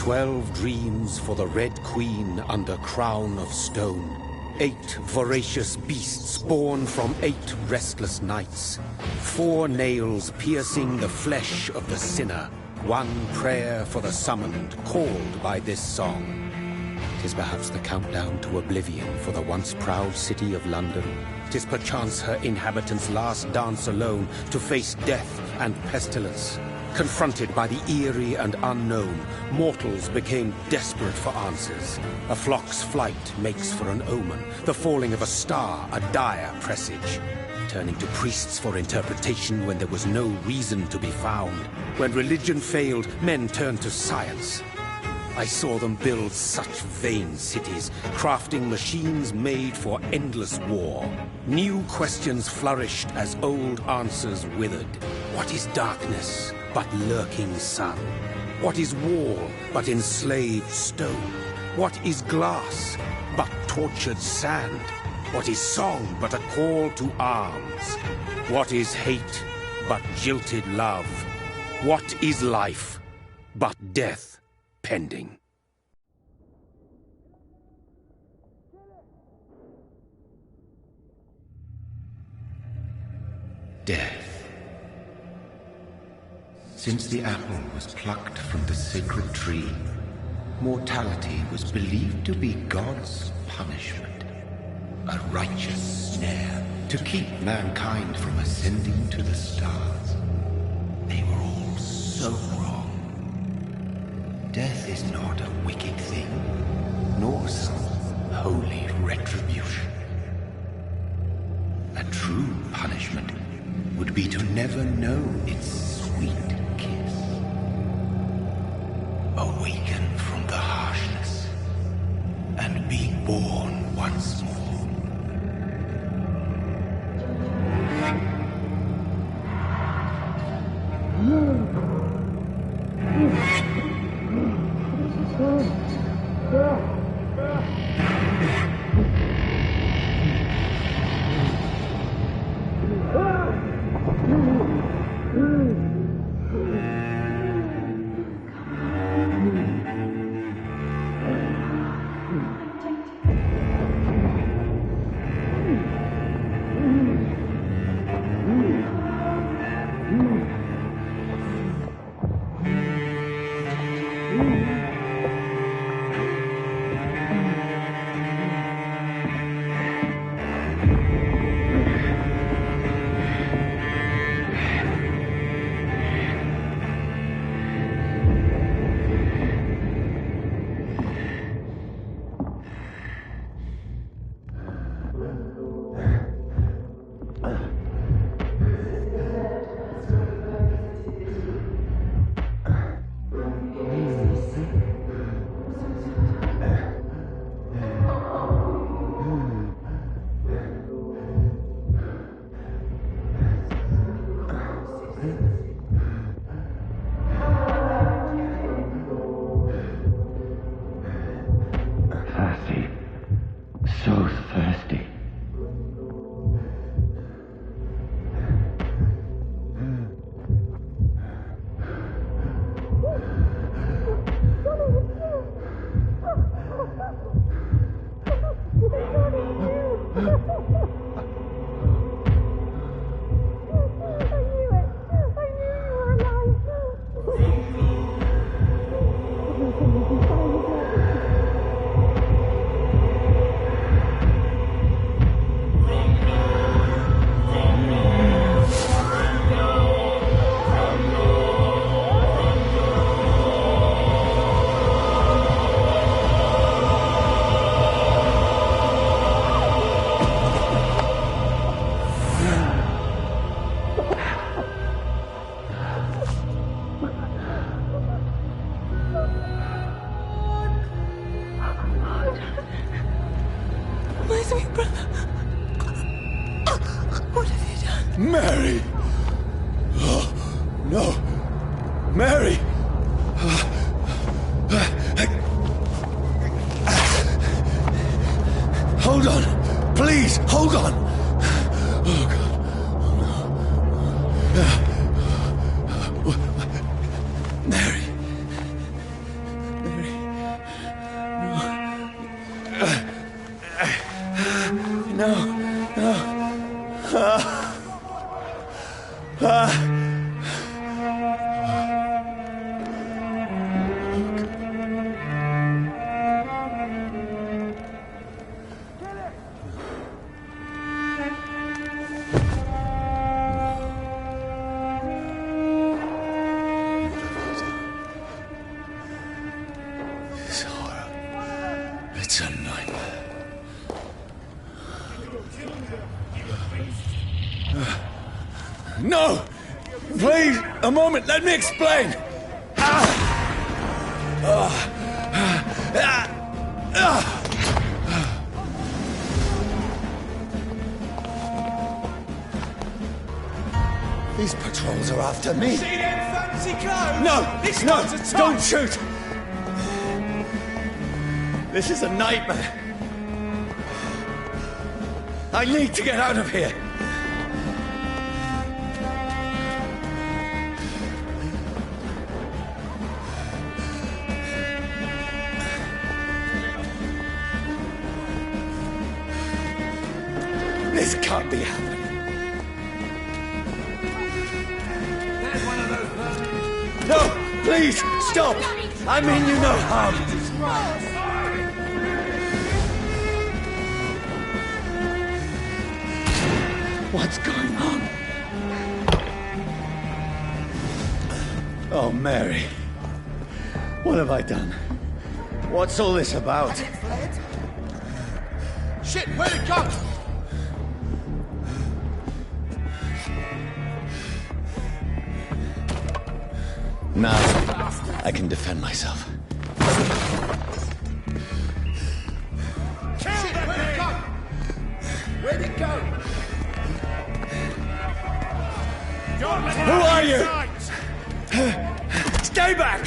12 dreams for the Red Queen under crown of stone. 8 voracious beasts born from 8 restless nights. 4 nails piercing the flesh of the sinner. 1 prayer for the summoned, called by this song. 'Tis perhaps the countdown to oblivion for the once proud city of London. 'Tis perchance her inhabitants' last dance alone to face death and pestilence. Confronted by the eerie and unknown, mortals became desperate for answers. A flock's flight makes for an omen, the falling of a star a dire presage. Turning to priests for interpretation when there was no reason to be found. When religion failed, men turned to science. I saw them build such vain cities, crafting machines made for endless war. New questions flourished as old answers withered. What is darkness but lurking sun? What is wall but enslaved stone? What is glass but tortured sand? What is song but a call to arms? What is hate but jilted love? What is life but death pending? Death. Since the apple was plucked from the sacred tree, mortality was believed to be God's punishment. A righteous snare to keep mankind from ascending to the stars. They were all so wrong. Death is not a wicked thing, nor some holy retribution. A true punishment would be to never know its sweet kiss. Awaken from the harshness and be born once more. Mary! Oh, no! Mary! Hold on! Please, hold on! Oh, God. Oh, no. Mary. Mary. This horror. It's a nightmare. No! Please, a moment, let me explain! These patrols are after me. See them fancy clothes? No! This No! one's a top. Don't shoot! This is a nightmare. I need to get out of here. This can't be happening. There's one of those. No! Please, stop! I mean you no harm. What's going on? Oh, Mary. What have I done? What's all this about? Shit, where'd it go? Now, I can defend myself. Shit, where'd it go? Where'd it go? Who are you? Stay back!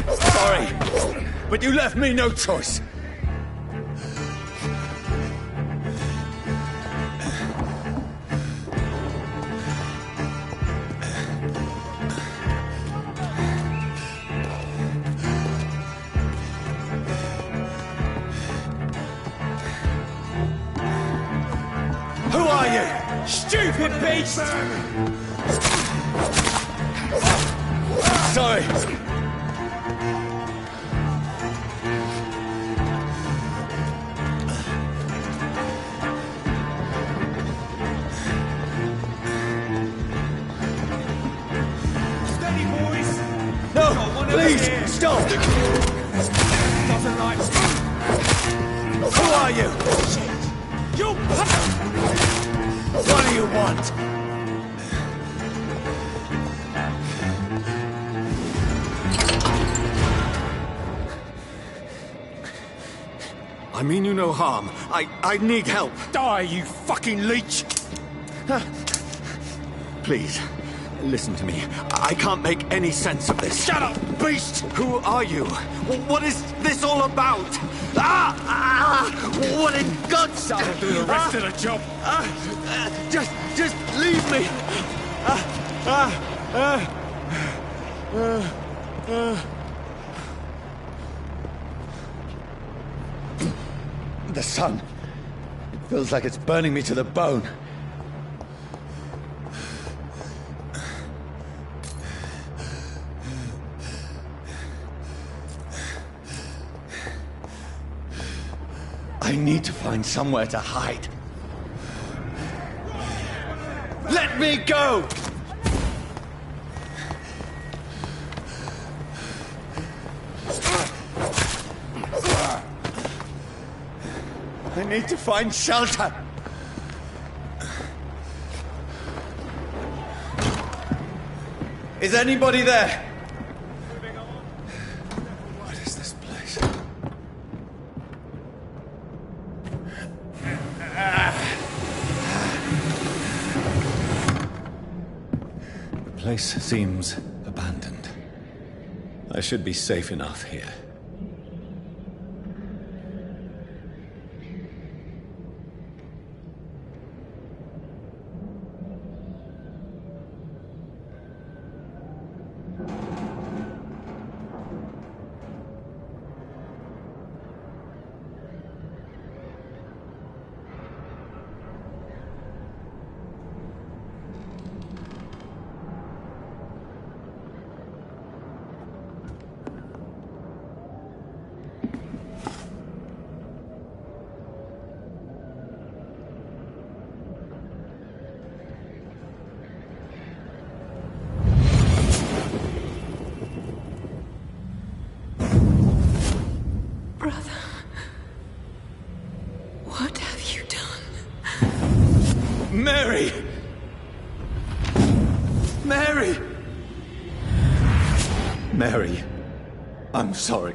Sorry, but you left me no choice. Who are you? Stupid beast! Sorry. Steady, boys. No, please, stop! Doesn't like. Who are you? You. What do you want? I mean you no harm. I need help. Die, you fucking leech. Please, listen to me. I can't make any sense of this. Shut up, beast. Who are you? What is this all about? What in God's name? That'll do the rest of the job. Just leave me. The sun. It feels like it's burning me to the bone. I need to find somewhere to hide. Let me go! I need to find shelter. Is anybody there? What is this place? The place seems abandoned. I should be safe enough here. Mary! Mary! Mary, I'm sorry.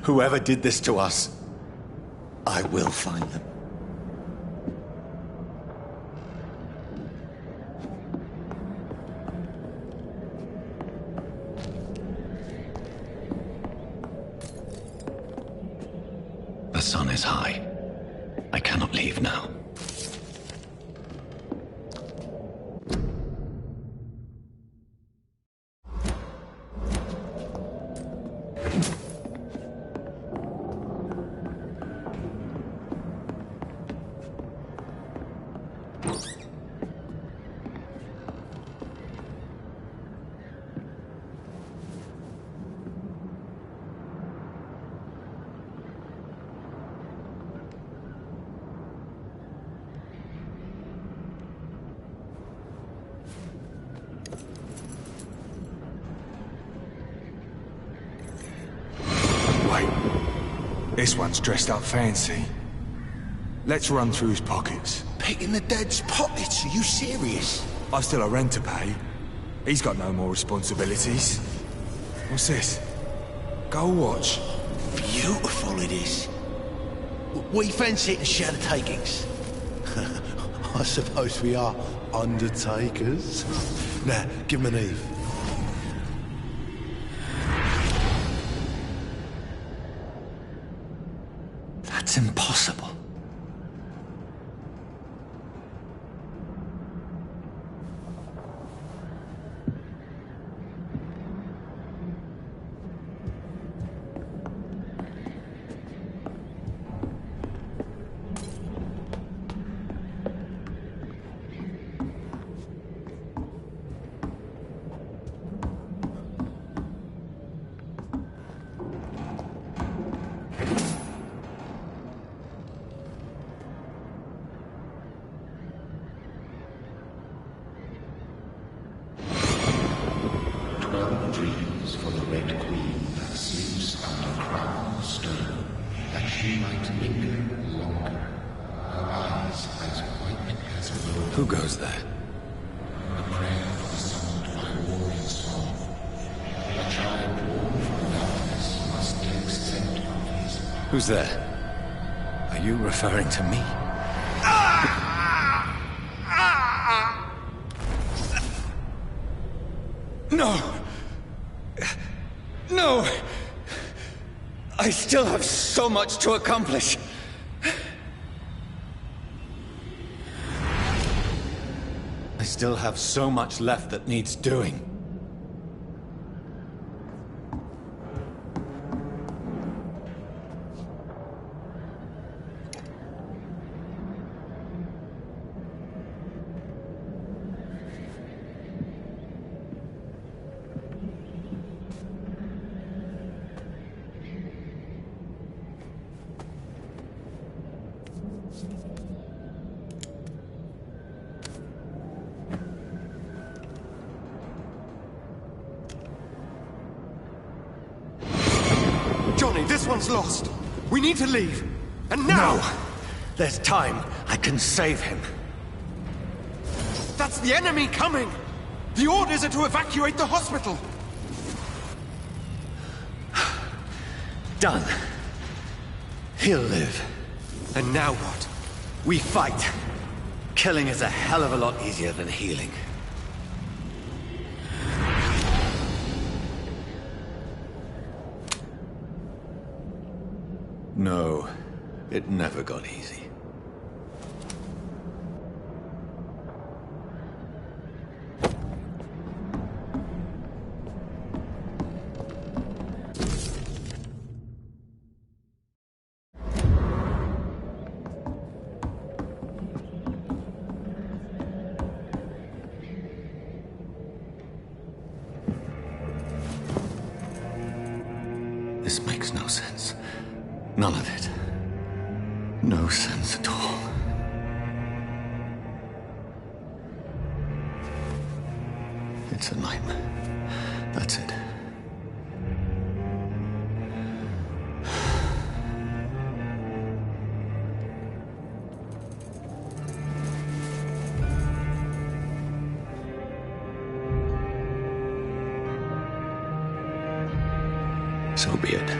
Whoever did this to us, I will find them. The sun is high. I cannot leave now. This one's dressed up fancy. Let's run through his pockets. Picking the dead's pockets? Are you serious? I've still a rent to pay. He's got no more responsibilities. What's this? Gold watch. Beautiful it is. We fancy it and share the takings. I suppose we are undertakers. Now, give him an Eve. That's impossible. Dreams for the Red Queen that sleeps under crown of stone, that she might linger longer, her eyes as white as a rose. Who goes there? A prayer for the summoned by a warrior's song. A child born from darkness must take scent of his. Who's there? Are you referring to me? No! No! I still have so much to accomplish. I still have so much left that needs doing. Johnny, this one's lost. We need to leave. And now! No! There's time. I can save him. That's the enemy coming! The orders are to evacuate the hospital! Done. He'll live. And now what? We fight. Killing is a hell of a lot easier than healing. No, it never got easy. This makes no sense. None of it. No sense at all. It's a nightmare. That's it. So be it.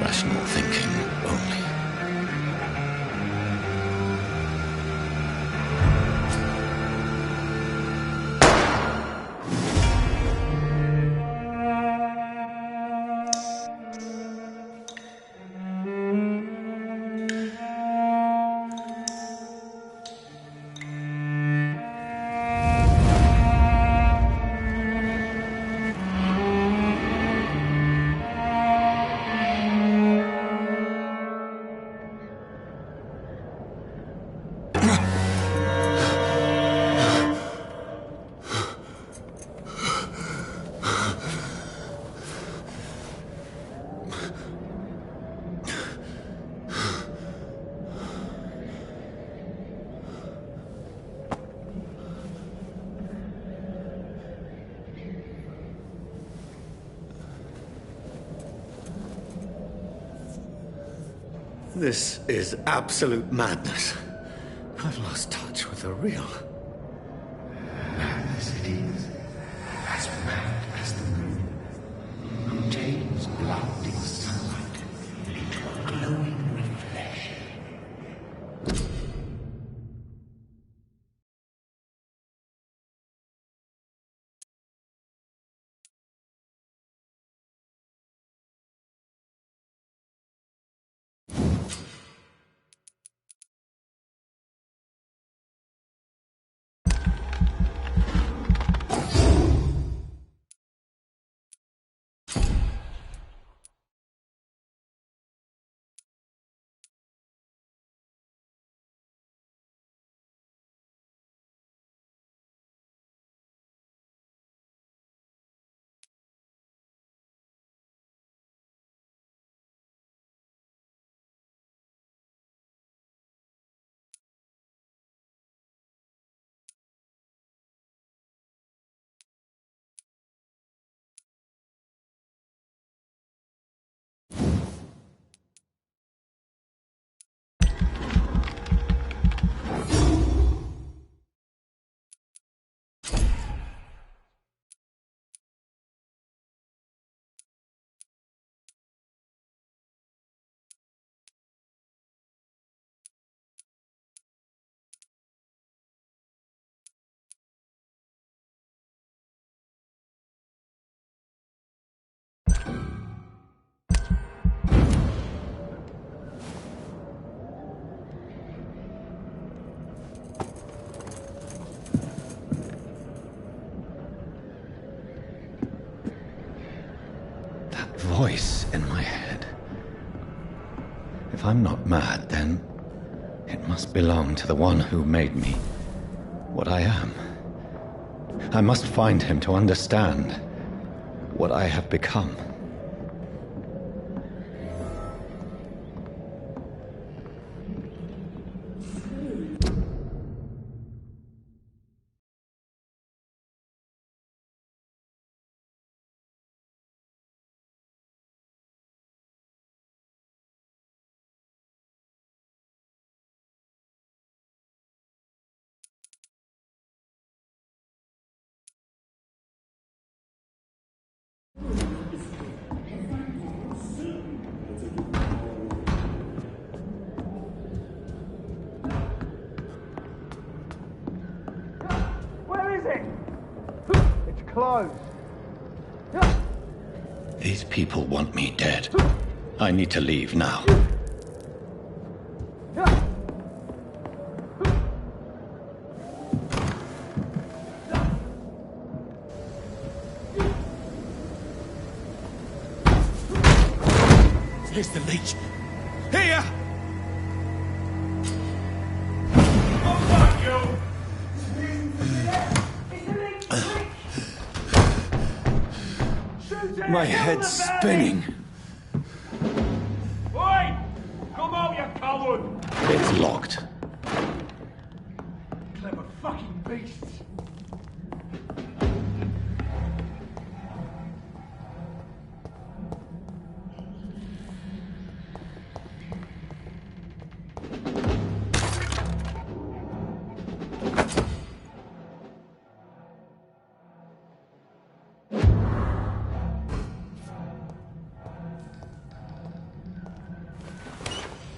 Rational thinking only. This is absolute madness. I've lost touch with the real. Mad as it is, as mad as the moon, who takes blinding sunlight into a glowing reflection. Voice in my head. If I'm not mad, then it must belong to the one who made me what I am. I must find him to understand what I have become. Where is it? It's closed. These people want me dead. I need to leave now. Here's the leech. Here! My head's spinning. Oi! Come out, you coward! It's locked. Clever fucking beasts!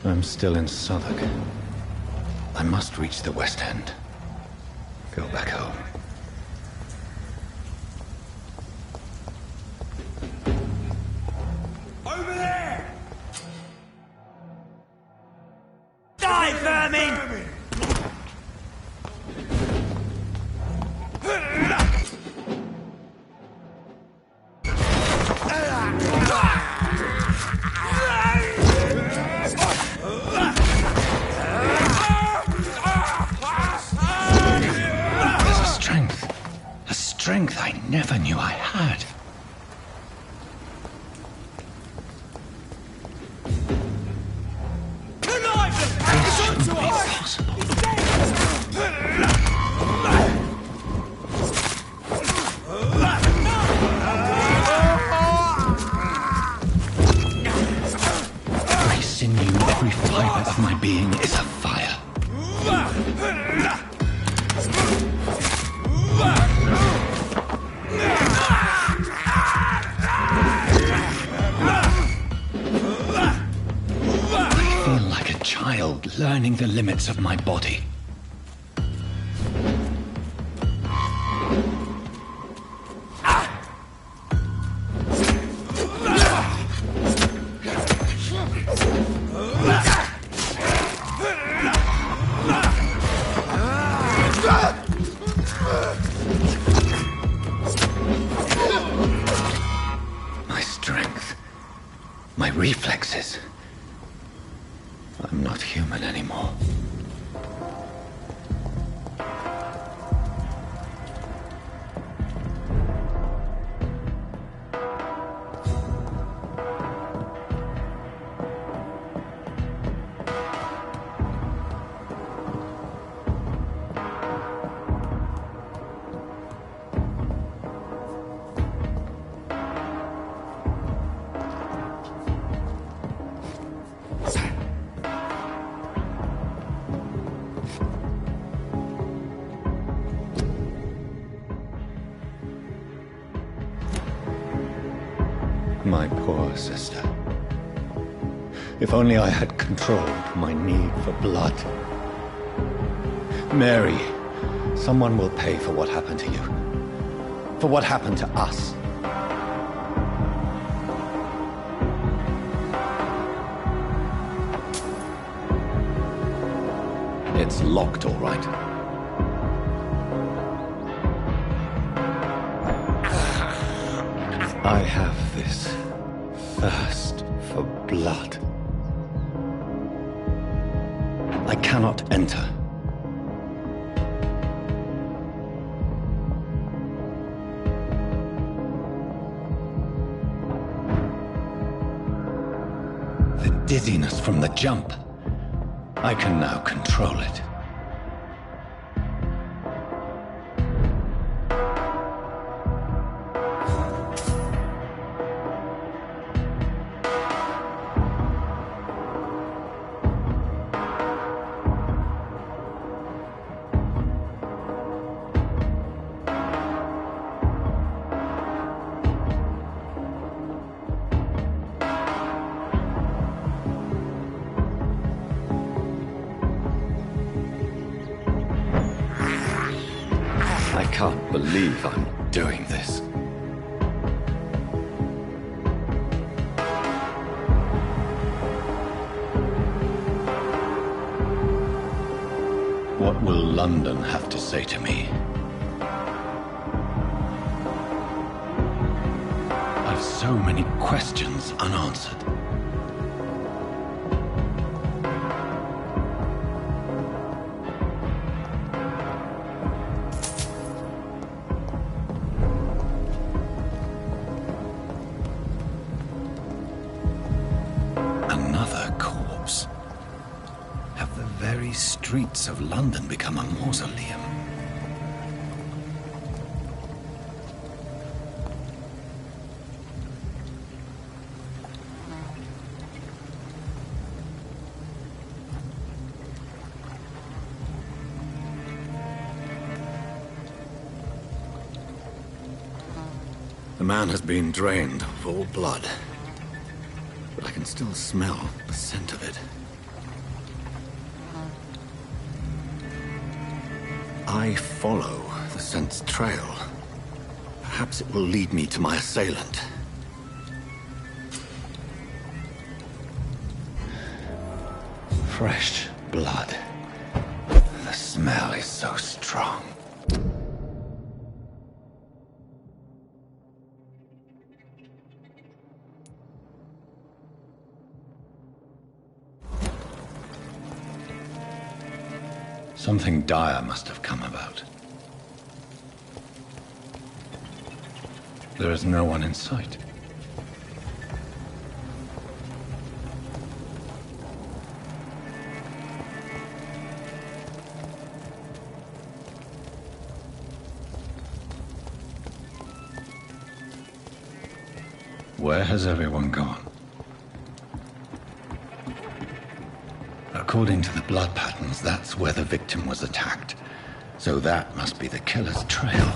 I'm still in Southwark. I must reach the West End. Go back home. Over there! Die, vermin! There's a strength I never knew I had. This shouldn't be possible. Every sinew, every fiber of my being is afire. I feel like a child learning the limits of my body. My strength, my reflexes. I'm not human anymore. My poor sister. If only I had controlled my need for blood. Mary, someone will pay for what happened to you. For what happened to us. It's locked, all right. I have this thirst for blood. I cannot enter. The dizziness from the jump. I can now control it. I can't believe I'm doing this. What will London have to say to me? I've so many questions unanswered. Another corpse. Have the very streets of London become a mausoleum? The man has been drained of all blood, but I can still smell the scent of it. I follow the scent's trail, perhaps it will lead me to my assailant. Fresh blood. The smell is so strong. Something dire must have come about. There is no one in sight. Where has everyone gone? According to the blood patterns, that's where the victim was attacked. So that must be the killer's trail.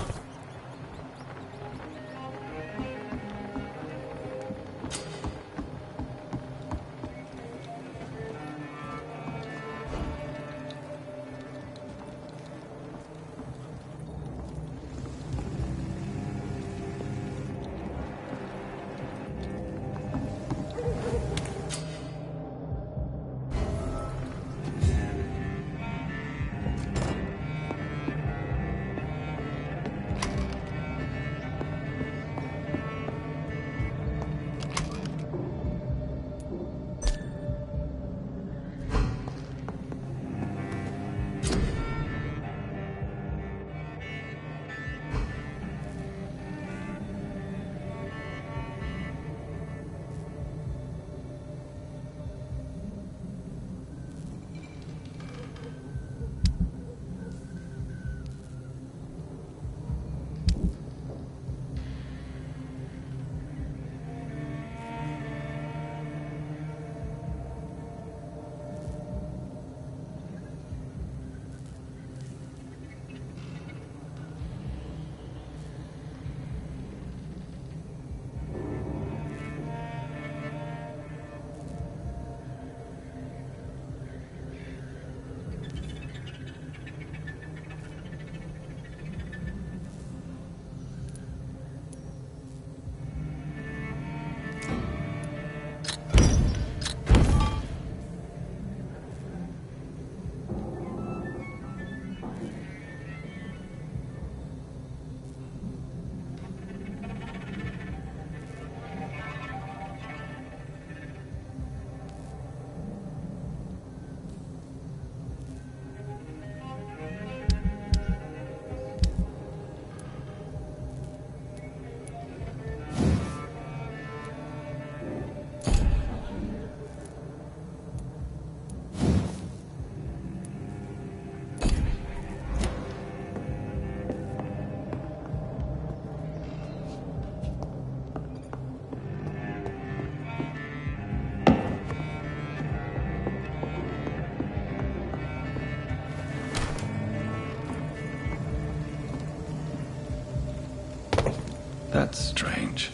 That's strange.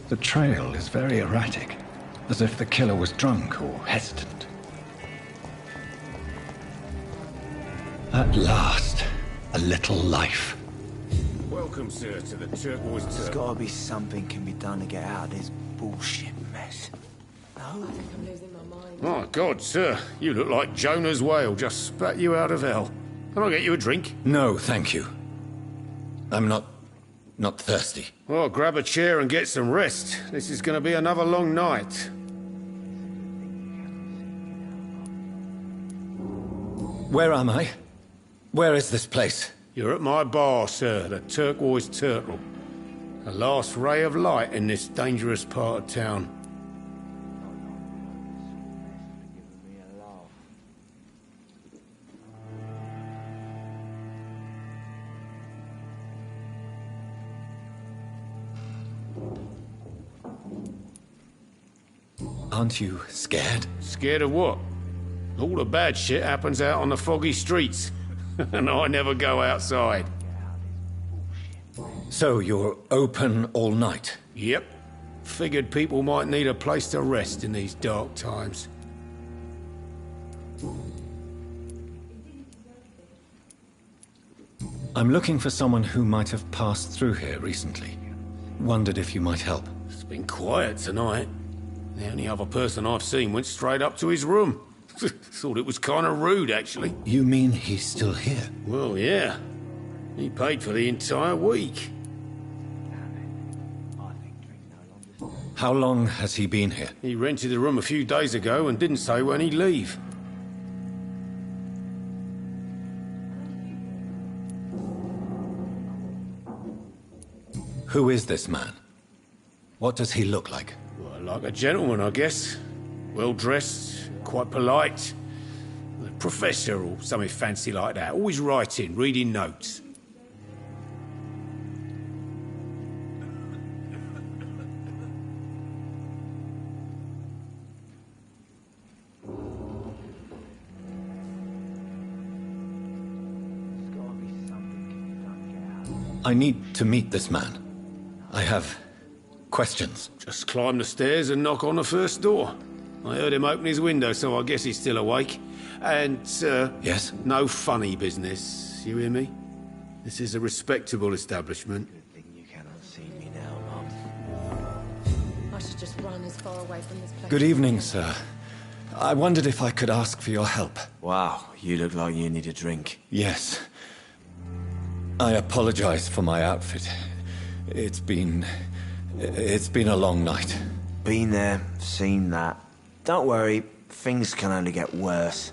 The trail is very erratic, as if the killer was drunk or hesitant. At last, a little life. Welcome, sir, to the Turquoise There's Turtle. gotta be something can be done to get out of this bullshit mess. No? I think I'm losing my mind. My God, sir, you look like Jonah's whale just spat you out of hell. Can I get you a drink? No, thank you. I'm not thirsty. Well, grab a chair and get some rest. This is going to be another long night. Where am I? Where is this place? You're at my bar, sir, the Turquoise Turtle. The last ray of light in this dangerous part of town. Aren't you scared? Scared of what? All the bad shit happens out on the foggy streets. And I never go outside. So you're open all night? Yep. Figured people might need a place to rest in these dark times. I'm looking for someone who might have passed through here recently. Wondered if you might help. It's been quiet tonight. The only other person I've seen went straight up to his room. Thought it was kind of rude, actually. You mean he's still here? Well, yeah. He paid for the entire week. How long has he been here? He rented the room a few days ago and didn't say when he'd leave. Who is this man? What does he look like? Well, like a gentleman, I guess. Well-dressed, quite polite. A professor or something fancy like that. Always writing, reading notes. I need to meet this man. I have questions. Just climb the stairs and knock on the first door. I heard him open his window, so I guess he's still awake. And, Yes? no funny business. You hear me? This is a respectable establishment. You cannot see me now, Mum. I should just run as far away from this place. Good evening, sir. I wondered if I could ask for your help. Wow, you look like you need a drink. Yes. I apologize for my outfit. It's been a long night. Been there, seen that. Don't worry, things can only get worse.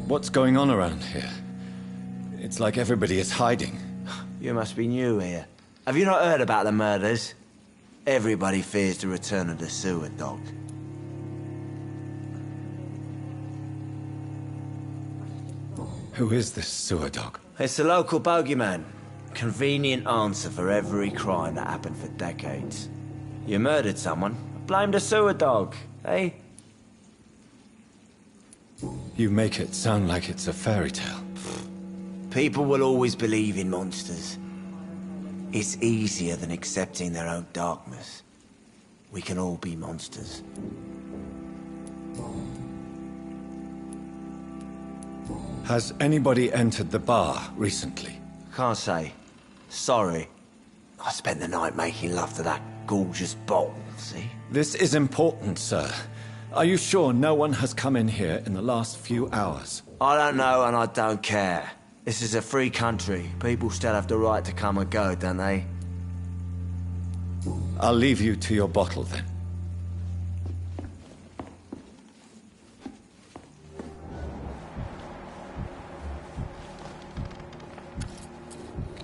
What's going on around here? It's like everybody is hiding. You must be new here. Have you not heard about the murders? Everybody fears the return of the sewer dog. Who is this sewer dog? It's the local bogeyman. Convenient answer for every crime that happened for decades. You murdered someone, blame the sewer dog, eh? You make it sound like it's a fairy tale. People will always believe in monsters. It's easier than accepting their own darkness. We can all be monsters. Has anybody entered the bar recently? Can't say. Sorry. I spent the night making love to that gorgeous bottle, see? This is important, sir. Are you sure no one has come in here in the last few hours? I don't know and I don't care. This is a free country. People still have the right to come and go, don't they? I'll leave you to your bottle then.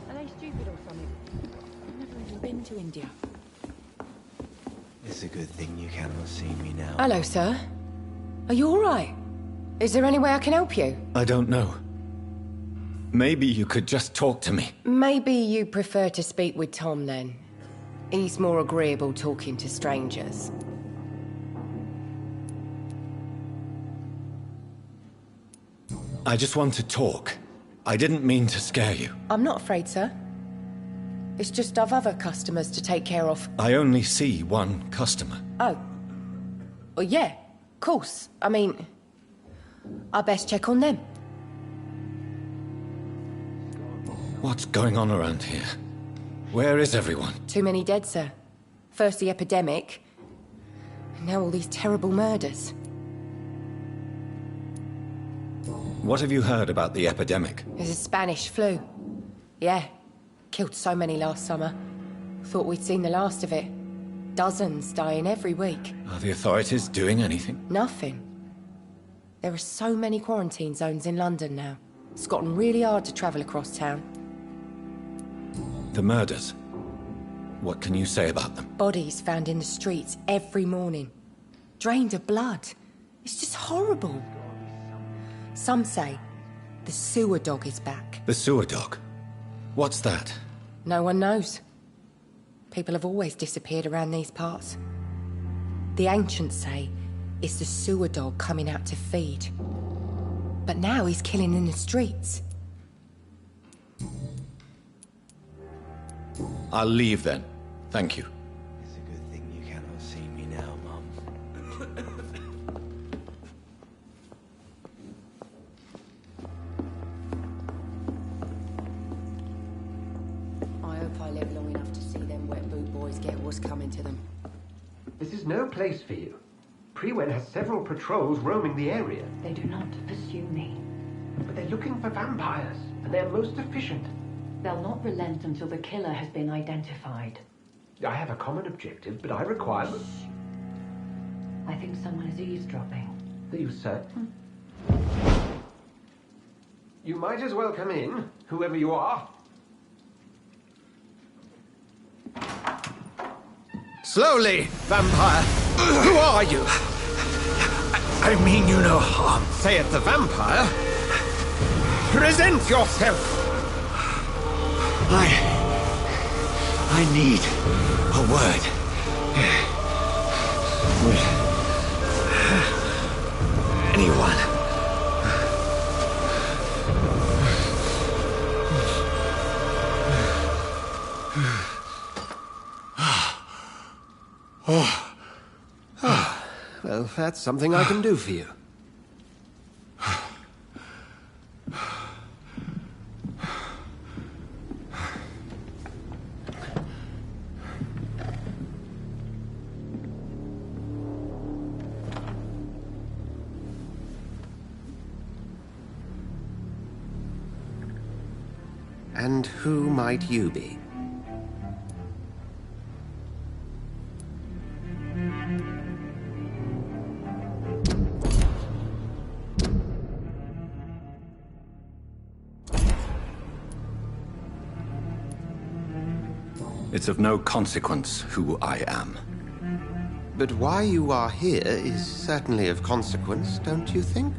Are they stupid or something? I've never even been to India. It's a good thing you cannot see me now. Hello, sir. Are you all right? Is there any way I can help you? I don't know. Maybe you could just talk to me. Maybe you prefer to speak with Tom, then. He's more agreeable talking to strangers. I just want to talk. I didn't mean to scare you. I'm not afraid, sir. It's just I've other customers to take care of. I only see one customer. Oh. Well, yeah, of course. I mean, I best check on them. What's going on around here? Where is everyone? Too many dead, sir. First the epidemic, and now all these terrible murders. What have you heard about the epidemic? There's a Spanish flu. Yeah, killed so many last summer. Thought we'd seen the last of it. Dozens dying every week. Are the authorities doing anything? Nothing. There are so many quarantine zones in London now. It's gotten really hard to travel across town. The murders. What can you say about them? Bodies found in the streets every morning. Drained of blood. It's just horrible. Some say the sewer dog is back. The sewer dog? What's that? No one knows. People have always disappeared around these parts. The ancients say it's the sewer dog coming out to feed. But now he's killing in the streets. I'll leave then. Thank you. It's a good thing you cannot see me now, Mum. I hope I live long enough to see them wet boot boys get what's coming to them. This is no place for you. Prewen has several patrols roaming the area. They do not pursue me. But they're looking for vampires, and they're most efficient. They'll not relent until the killer has been identified. I have a common objective, but I require... I think someone is eavesdropping. Are you certain? You might as well come in, whoever you are. Slowly, vampire! Who are you? I mean you no harm. Say it, the vampire? Present yourself! I need a word. With anyone. Well, that's something I can do for you. And who might you be? It's of no consequence who I am. But why you are here is certainly of consequence, don't you think?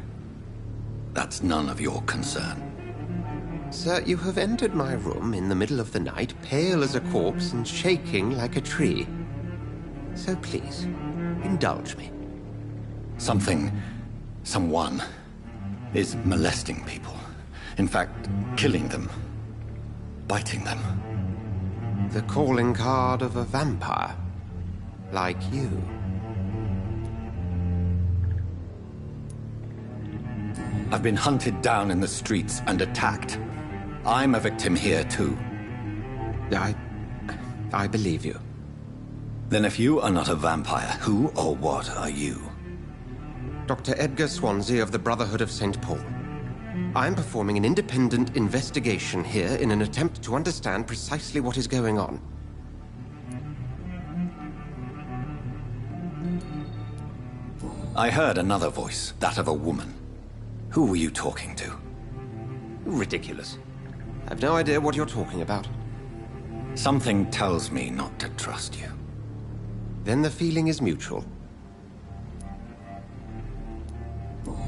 That's none of your concern. Sir, you have entered my room in the middle of the night, pale as a corpse and shaking like a tree. So please, indulge me. Someone is molesting people. In fact, killing them. Biting them. The calling card of a vampire. Like you. I've been hunted down in the streets and attacked. I'm a victim here, too. I believe you. Then if you are not a vampire, who or what are you? Dr. Edgar Swansea of the Brotherhood of St. Paul. I'm performing an independent investigation here in an attempt to understand precisely what is going on. I heard another voice, that of a woman. Who were you talking to? Ridiculous. I've no idea what you're talking about. Something tells me not to trust you. Then the feeling is mutual.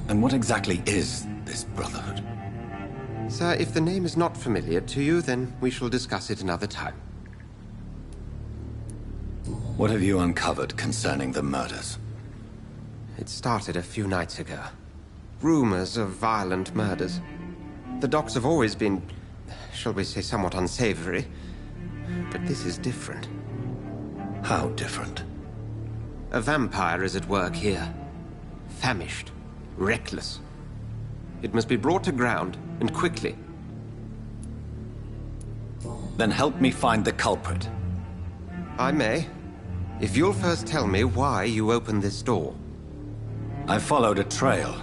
And what exactly is this Brotherhood? Sir, if the name is not familiar to you, then we shall discuss it another time. What have you uncovered concerning the murders? It started a few nights ago. Rumors of violent murders. The docks have always been, shall we say, somewhat unsavory. But this is different. How different? A vampire is at work here. Famished. Reckless. It must be brought to ground, and quickly. Then help me find the culprit. I may. If you'll first tell me why you opened this door. I followed a trail.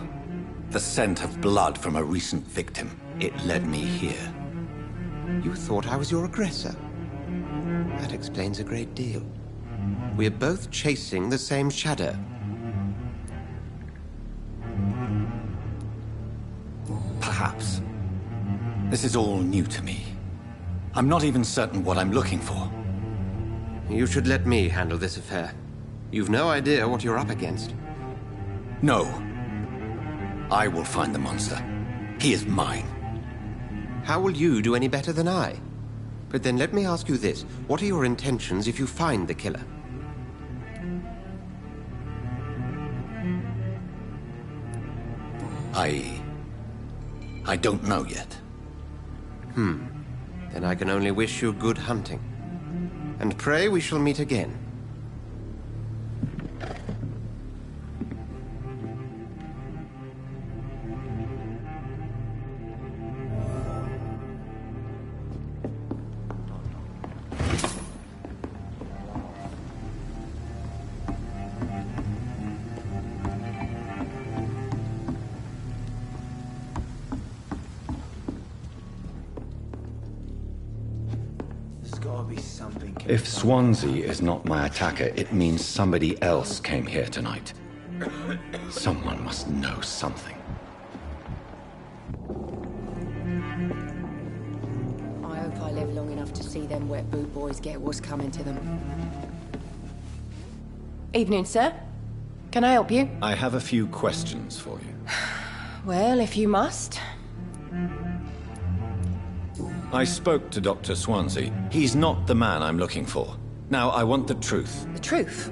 The scent of blood from a recent victim. It led me here. You thought I was your aggressor. That explains a great deal. We're both chasing the same shadow. Perhaps. This is all new to me. I'm not even certain what I'm looking for. You should let me handle this affair. You've no idea what you're up against. No. I will find the monster. He is mine. How will you do any better than I? But then let me ask you this. What are your intentions if you find the killer? I don't know yet. Then I can only wish you good hunting. And pray we shall meet again. If Swansea is not my attacker, it means somebody else came here tonight. Someone must know something. I hope I live long enough to see them wet boot boys get what's coming to them. Evening, sir. Can I help you? I have a few questions for you. Well, if you must. I spoke to Dr. Swansea. He's not the man I'm looking for. Now, I want the truth. The truth?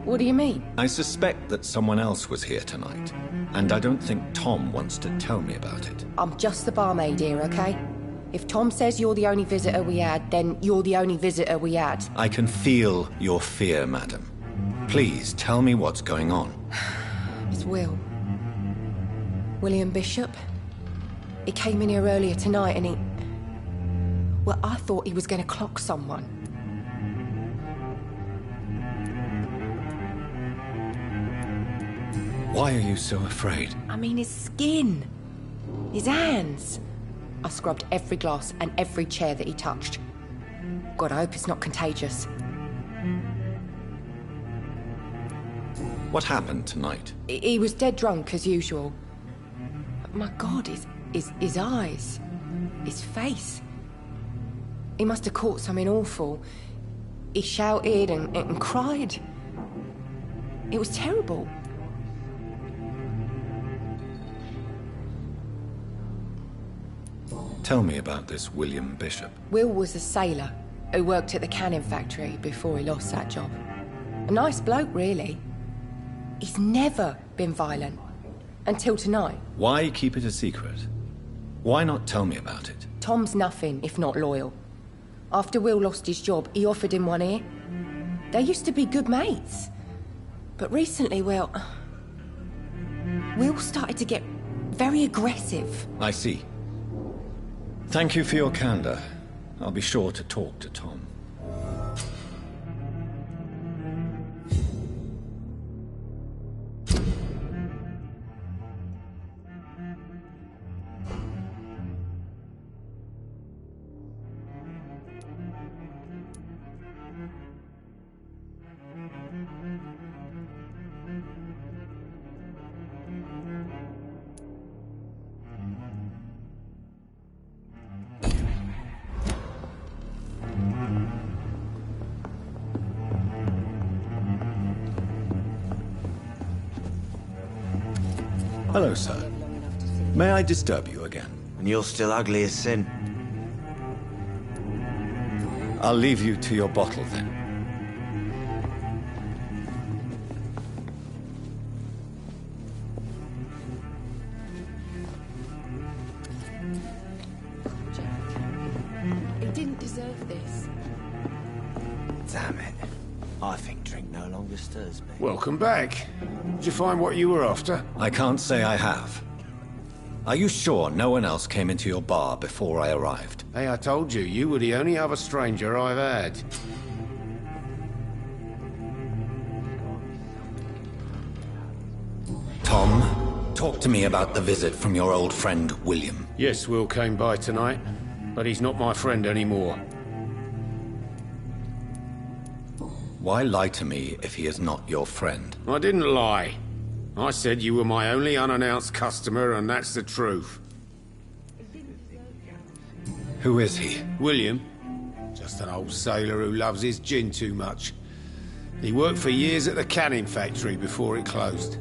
What do you mean? I suspect that someone else was here tonight, and I don't think Tom wants to tell me about it. I'm just the barmaid here, okay? If Tom says you're the only visitor we had, then you're the only visitor we had. I can feel your fear, madam. Please, tell me what's going on. It's Will. William Bishop. He came in here earlier tonight and he... Well, I thought he was going to clock someone. Why are you so afraid? I mean, his skin. His hands. I scrubbed every glass and every chair that he touched. God, I hope it's not contagious. What happened tonight? He was dead drunk, as usual. My God, his eyes. His face. He must have caught something awful. He shouted and cried. It was terrible. Tell me about this William Bishop. Will was a sailor who worked at the cannon factory before he lost that job. A nice bloke, really. He's never been violent. Until tonight. Why keep it a secret? Why not tell me about it? Tom's nothing if not loyal. After Will lost his job, he offered him one ear. They used to be good mates. But recently, well... Will started to get very aggressive. I see. Thank you for your candor. I'll be sure to talk to Tom. Hello, sir. May I disturb you again? And you're still ugly as sin. I'll leave you to your bottle, then. He didn't deserve this. Damn it. I think drink no longer stirs me. Welcome back. Did you find what you were after? I can't say I have. Are you sure no one else came into your bar before I arrived? Hey, I told you, you were the only other stranger I've had. Tom, talk to me about the visit from your old friend, William. Yes, Will came by tonight, but he's not my friend anymore. Why lie to me if he is not your friend? I didn't lie. I said you were my only unannounced customer, and that's the truth. Who is he? William. Just an old sailor who loves his gin too much. He worked for years at the canning factory before it closed.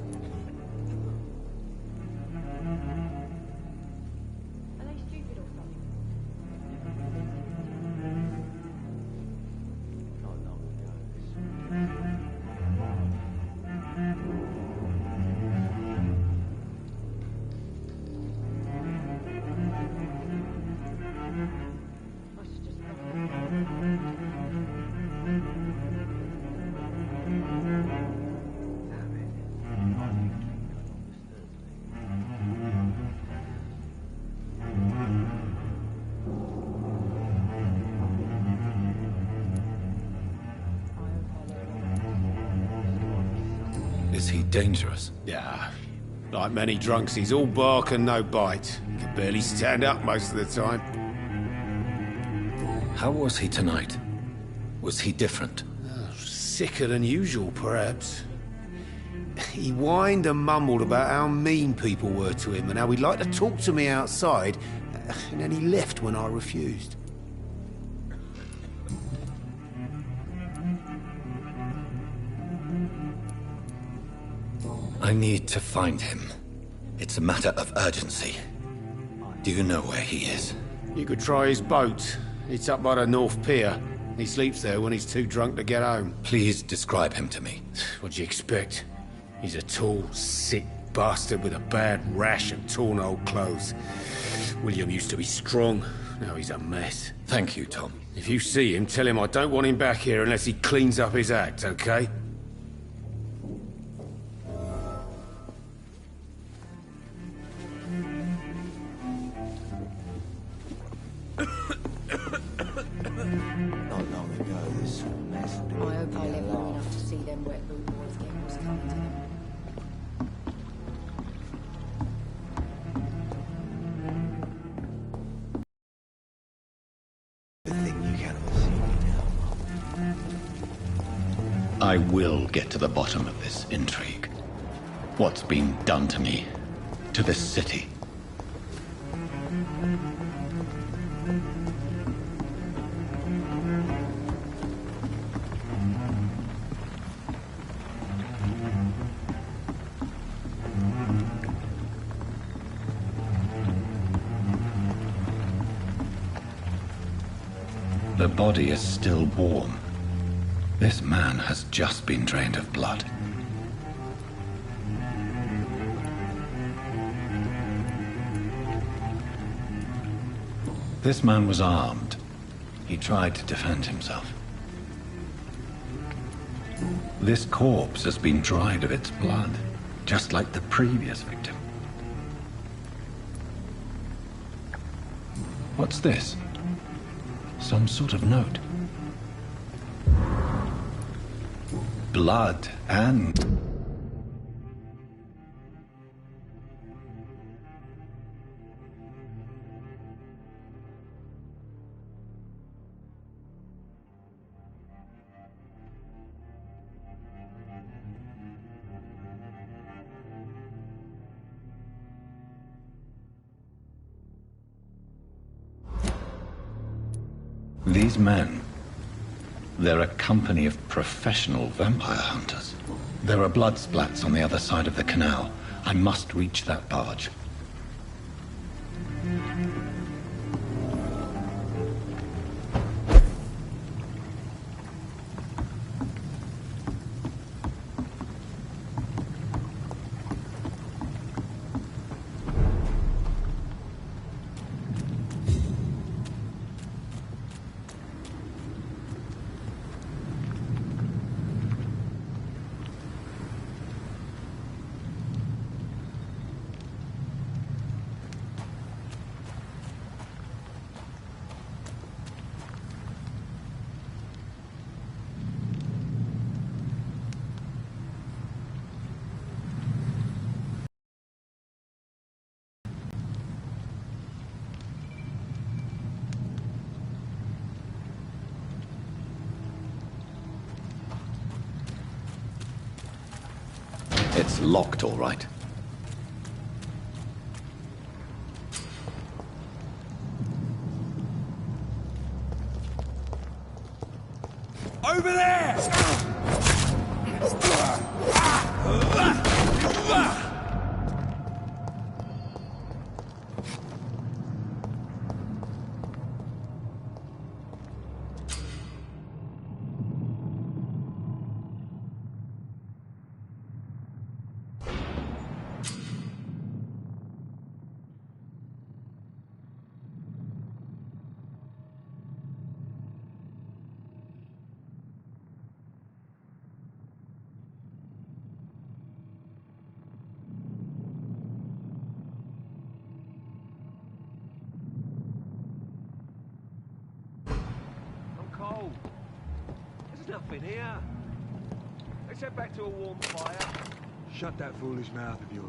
Is he dangerous? Yeah. Like many drunks, he's all bark and no bite. He can barely stand up most of the time. How was he tonight? Was he different? Sicker than usual, perhaps. He whined and mumbled about how mean people were to him and how he'd like to talk to me outside, and then he left when I refused. I need to find him. It's a matter of urgency. Do you know where he is? You could try his boat. It's up by the North Pier. He sleeps there when he's too drunk to get home. Please describe him to me. What do you expect? He's a tall, sick bastard with a bad rash and torn old clothes. William used to be strong. Now he's a mess. Thank you, Tom. If you see him, tell him I don't want him back here unless he cleans up his act, okay? Not long ago, this sort of mess would be I hope I live long enough to see them wet boot boys get what's coming to them. Good thing you can't see me now. I will get to the bottom of this intrigue. What's been done to me, to this city. The body is still warm. This man has just been drained of blood. This man was armed. He tried to defend himself. This corpse has been dried of its blood, just like the previous victim. What's this? Some sort of note. Blood and... These men, they're a company of professional vampire hunters. There are blood splats on the other side of the canal. I must reach that barge. It's locked, all right. Over there! Cold. There's nothing here. Let's head back to a warm fire. Shut that foolish mouth of yours.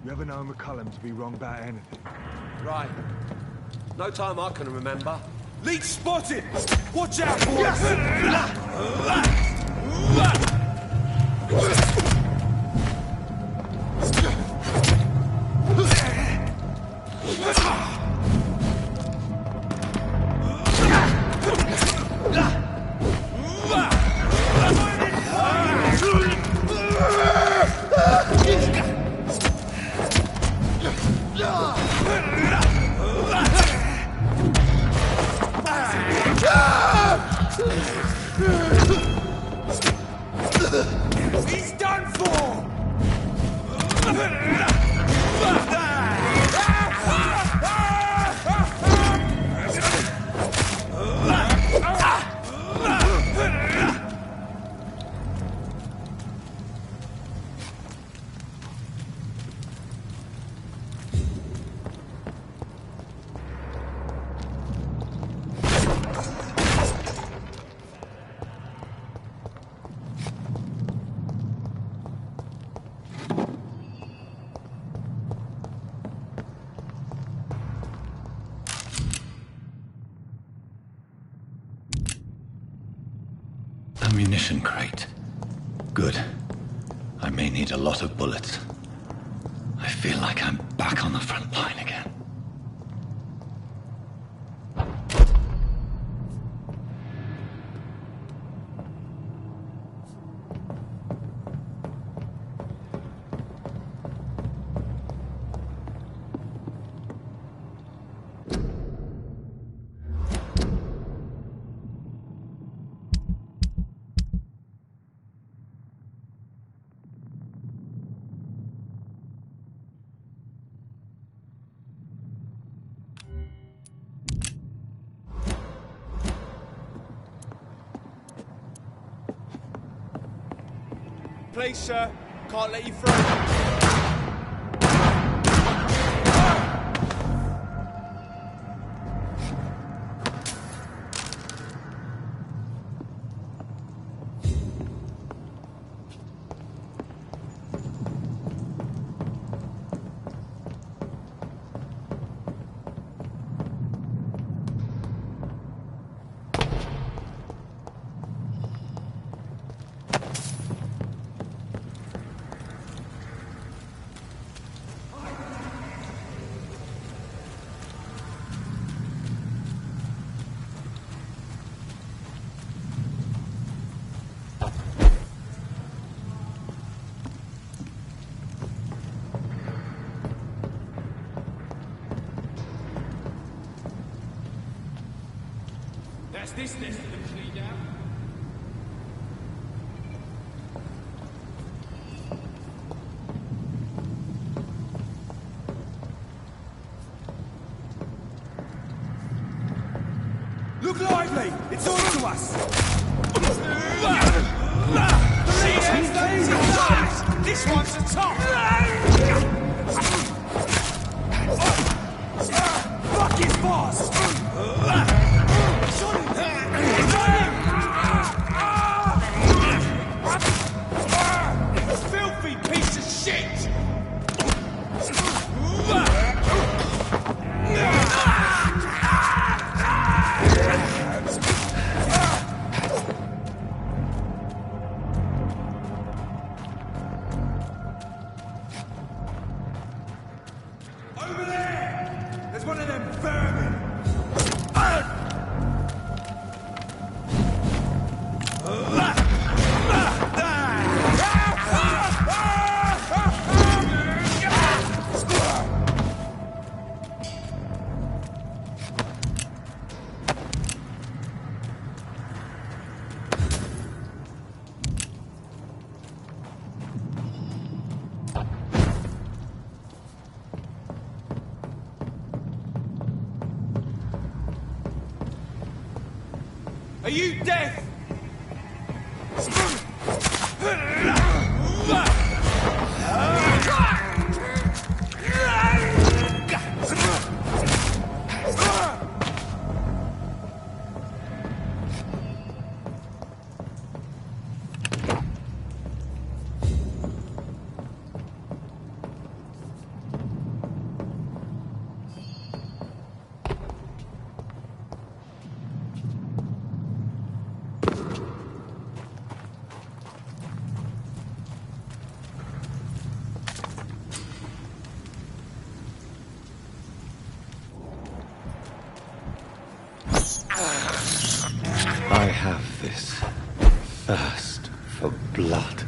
You ever known McCullum to be wrong about anything? Right. No time I can remember. Leech spotted! Watch out, boys! He's done for! Ammunition crate. Good. I may need a lot of bullets. I feel like I'm back on the front line again. Please, sir. Can't let you through. That's this nest of them cleaned out. Look lively! It's on to us! This one's the top! Fuck his boss! Filthy piece of shit! Over there! There's one of them vermin! Are you deaf? This thirst for blood.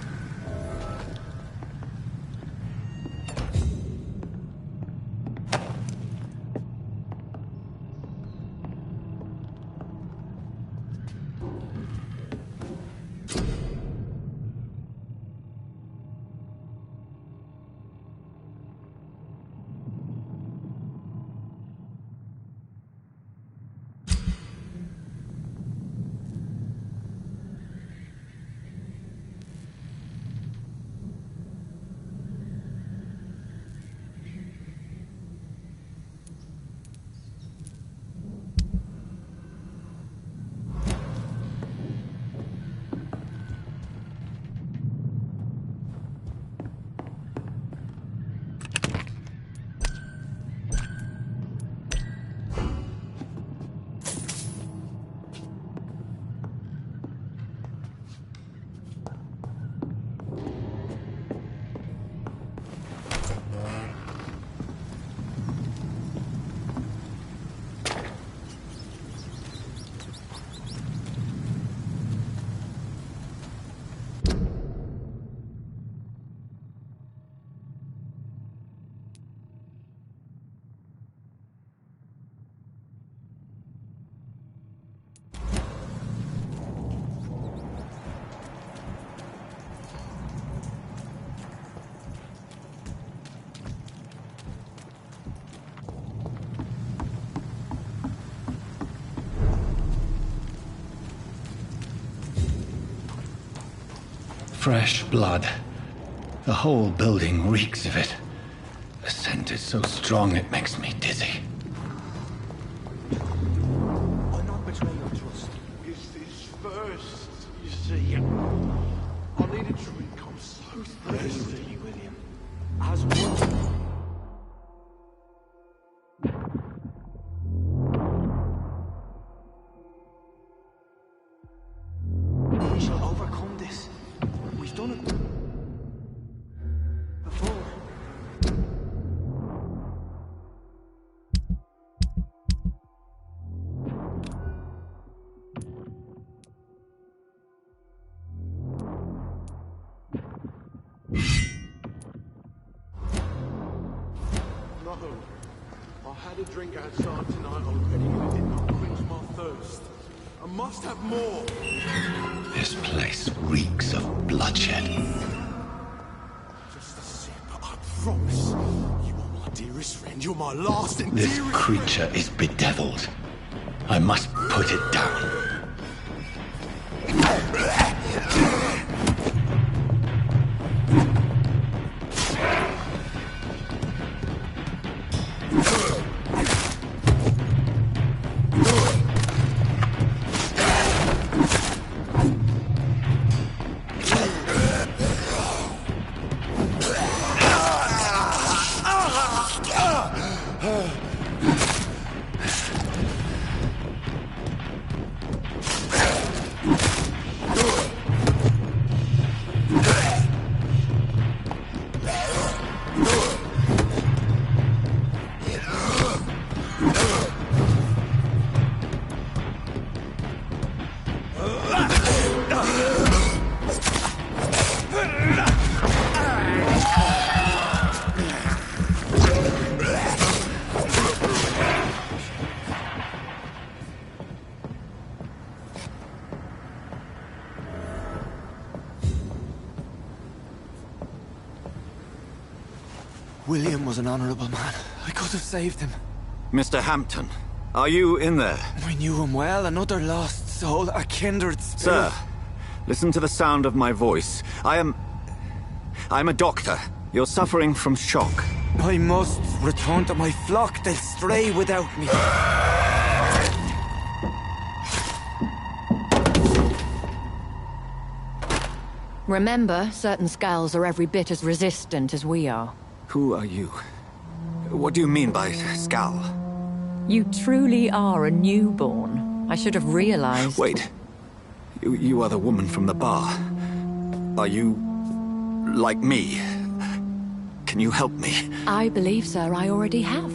Fresh blood. The whole building reeks of it. The scent is so strong it makes me dizzy. I'll not betray your trust. It's this first, you see. I need a drink. I'm so thirsty, William. As well. We shall overcome this. We've done it before. No. I had a drink outside tonight already and it did not quench my thirst. I must have more. This place reeks of bloodshed. Just a sip, I promise. You are my dearest friend. You're my last and This dearest creature is bedeviled. I must put it down. William was an honorable man. I could have saved him. Mr. Hampton, are you in there? I knew him well, another lost soul, a kindred spirit. Sir, listen to the sound of my voice. I'm a doctor. You're suffering from shock. I must return to my flock. They'll stray without me. Remember, certain skulls are every bit as resistant as we are. Who are you? What do you mean by skull? You truly are a newborn. I should have realized. Wait. You are the woman from the bar. Are you like me? Can you help me? I believe, sir, I already have.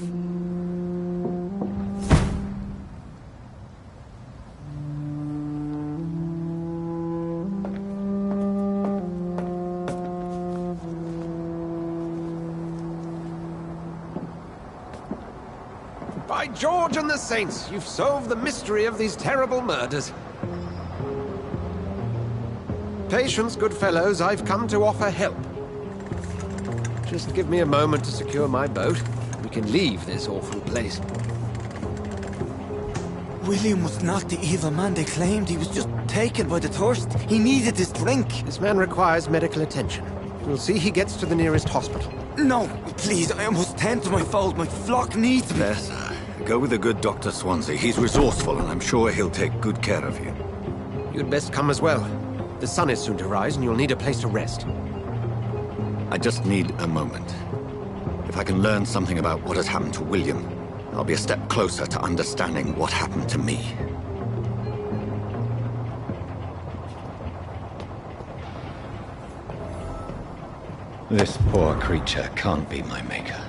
By George and the Saints, you've solved the mystery of these terrible murders. Patience, good fellows, I've come to offer help. Just give me a moment to secure my boat. We can leave this awful place. William was not the evil man they claimed. He was just taken by the thirst. He needed this drink. This man requires medical attention. We'll see he gets to the nearest hospital. No, please, I must tend to my fold. My flock needs me. There, sir. Go with the good Dr. Swansea. He's resourceful, and I'm sure he'll take good care of you. You'd best come as well. The sun is soon to rise, and you'll need a place to rest. I just need a moment. If I can learn something about what has happened to William, I'll be a step closer to understanding what happened to me. This poor creature can't be my maker.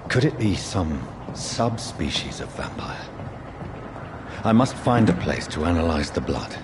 Could it be some subspecies of vampire? I must find a place to analyze the blood.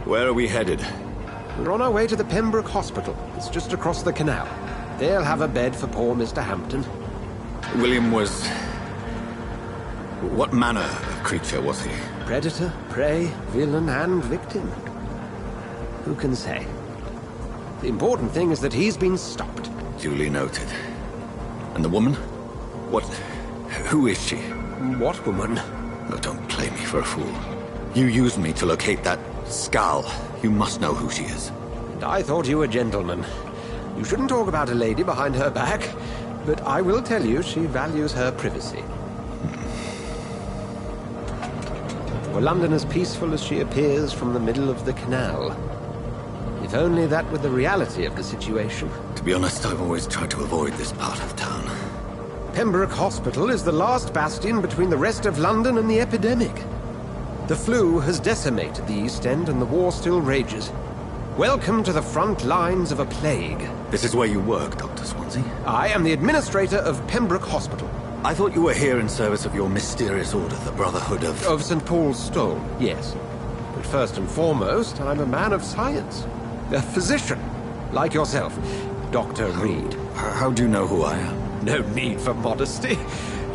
Where are we headed? We're on our way to the Pembroke Hospital. It's just across the canal. They'll have a bed for poor Mr. Hampton. William was... what manner of creature was he? Predator, prey, villain, and victim. Who can say? The important thing is that he's been stopped. Duly noted. And the woman? What... who is she? What woman? Oh, don't play me for a fool. You used me to locate that skull. You must know who she is. And I thought you a gentleman. You shouldn't talk about a lady behind her back, but I will tell you she values her privacy. Were London as peaceful as she appears from the middle of the canal? If only that were the reality of the situation. To be honest, I've always tried to avoid this part of town. Pembroke Hospital is the last bastion between the rest of London and the epidemic. The flu has decimated the East End and the war still rages. Welcome to the front lines of a plague. This is where you work, Dr. Swansea? I am the administrator of Pembroke Hospital. I thought you were here in service of your mysterious order, the Brotherhood of... Of St. Paul's Stone, yes. But first and foremost, I'm a man of science. A physician, like yourself, Dr. Reed. How do you know who I am? No need for modesty.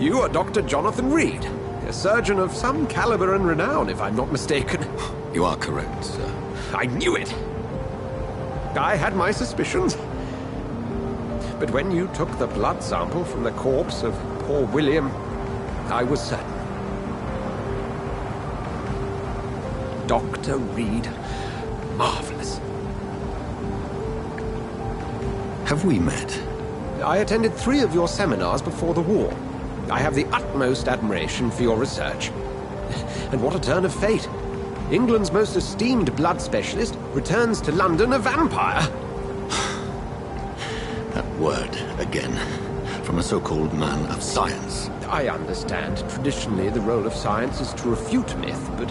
You are Dr. Jonathan Reed. A surgeon of some caliber and renown, if I'm not mistaken. You are correct, sir. I knew it! I had my suspicions. But when you took the blood sample from the corpse of poor William, I was certain. Dr. Reed. Marvelous. Have we met? I attended 3 of your seminars before the war. I have the utmost admiration for your research. And what a turn of fate. England's most esteemed blood specialist returns to London a vampire. That word, again, from a so-called man of science. I understand. Traditionally, the role of science is to refute myth, but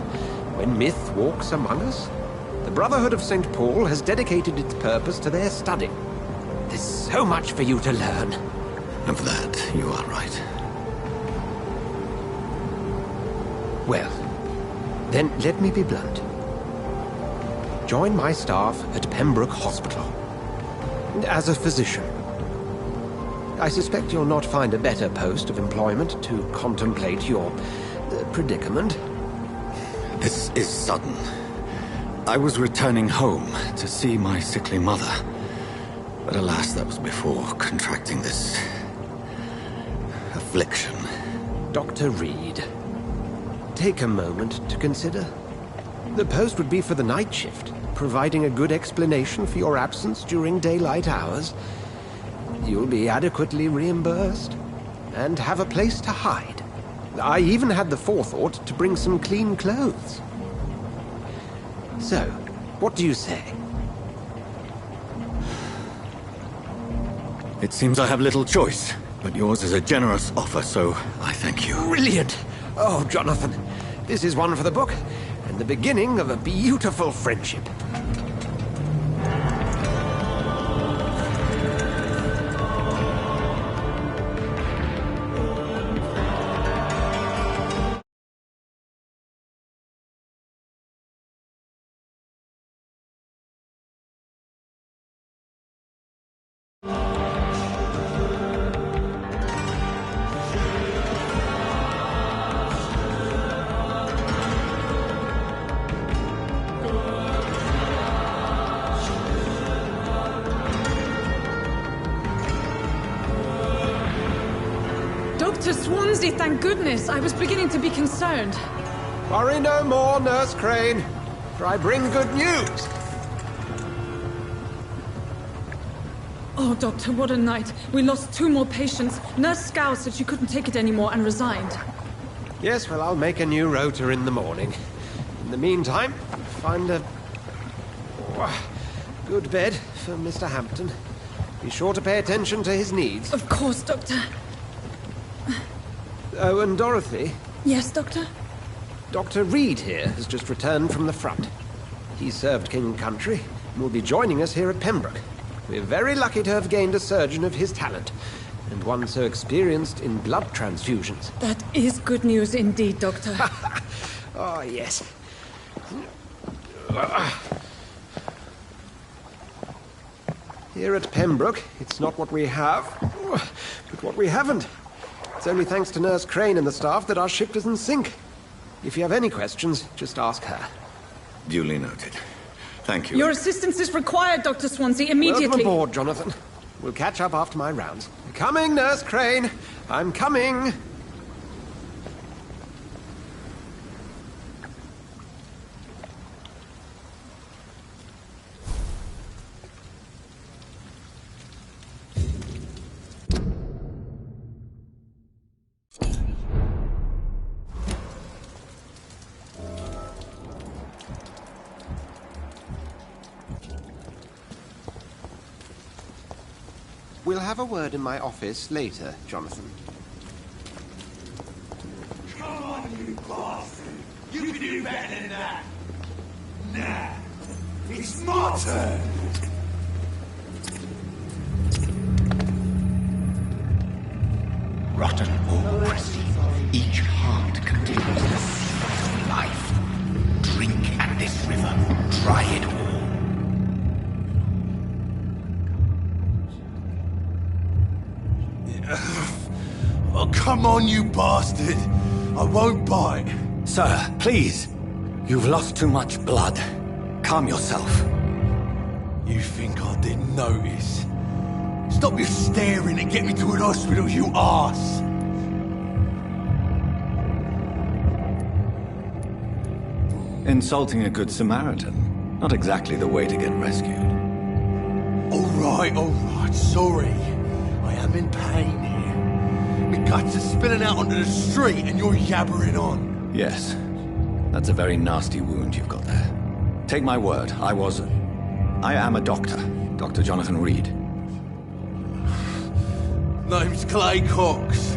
when myth walks among us, the Brotherhood of St. Paul has dedicated its purpose to their study. There's so much for you to learn. Of that, you are right. Well, then let me be blunt. Join my staff at Pembroke Hospital. As a physician. I suspect you'll not find a better post of employment to contemplate your predicament. This is sudden. I was returning home to see my sickly mother. But alas, that was before contracting this... affliction. Dr. Reed, take a moment to consider. The post would be for the night shift. providing a good explanation for your absence during daylight hours, you'll be adequately reimbursed and have a place to hide. I even had the forethought to bring some clean clothes. So, what do you say? It seems I have little choice, but yours is a generous offer, so I thank you. Brilliant! Oh, Jonathan, this is one for the book, and the beginning of a beautiful friendship. Dr. Swansea, thank goodness. I was beginning to be concerned. Worry no more, Nurse Crane, for I bring good news. Oh, Doctor, what a night. We lost 2 more patients. Nurse Scow said she couldn't take it anymore and resigned. Yes, well, I'll make a new rota in the morning. In the meantime, find a good bed for Mr. Hampton. Be sure to pay attention to his needs. Of course, Doctor. Oh, and Dorothy? Yes, Doctor? Dr. Reed here has just returned from the front. He served King and Country and will be joining us here at Pembroke. We're very lucky to have gained a surgeon of his talent, and one so experienced in blood transfusions. That is good news indeed, Doctor. Oh, yes. Here at Pembroke, it's not what we have, but what we haven't. It's only thanks to Nurse Crane and the staff that our ship doesn't sink. If you have any questions, just ask her. Duly noted. Thank you. Your assistance is required, Dr. Swansea, immediately. Welcome aboard, Jonathan. We'll catch up after my rounds. Coming, Nurse Crane. I'm coming. We'll have a word in my office later, Jonathan. Come on, you bastard! You can do better than that! Nah! It's my turn! Rotten or pristine, each heart contains the seed of life. Drink at this river, try it all. Oh, come on, you bastard! I won't bite. Sir, please. You've lost too much blood. Calm yourself. You think I didn't notice? Stop your staring and get me to an hospital, you arse! Insulting a good Samaritan. Not exactly the way to get rescued. Alright, sorry. I am in pain here. My guts are spilling out onto the street and you're yabbering on. Yes. That's a very nasty wound you've got there. Take my word, I am a doctor. Dr. Jonathan Reed. Name's Clay Cox.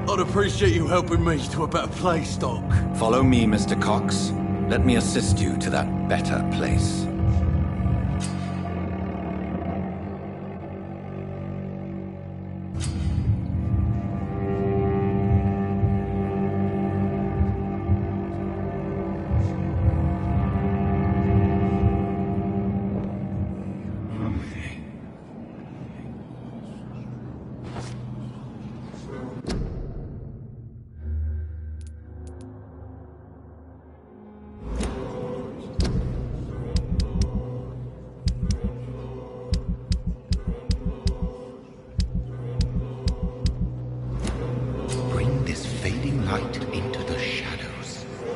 I'd appreciate you helping me to a better place, Doc. Follow me, Mr. Cox. Let me assist you to that better place.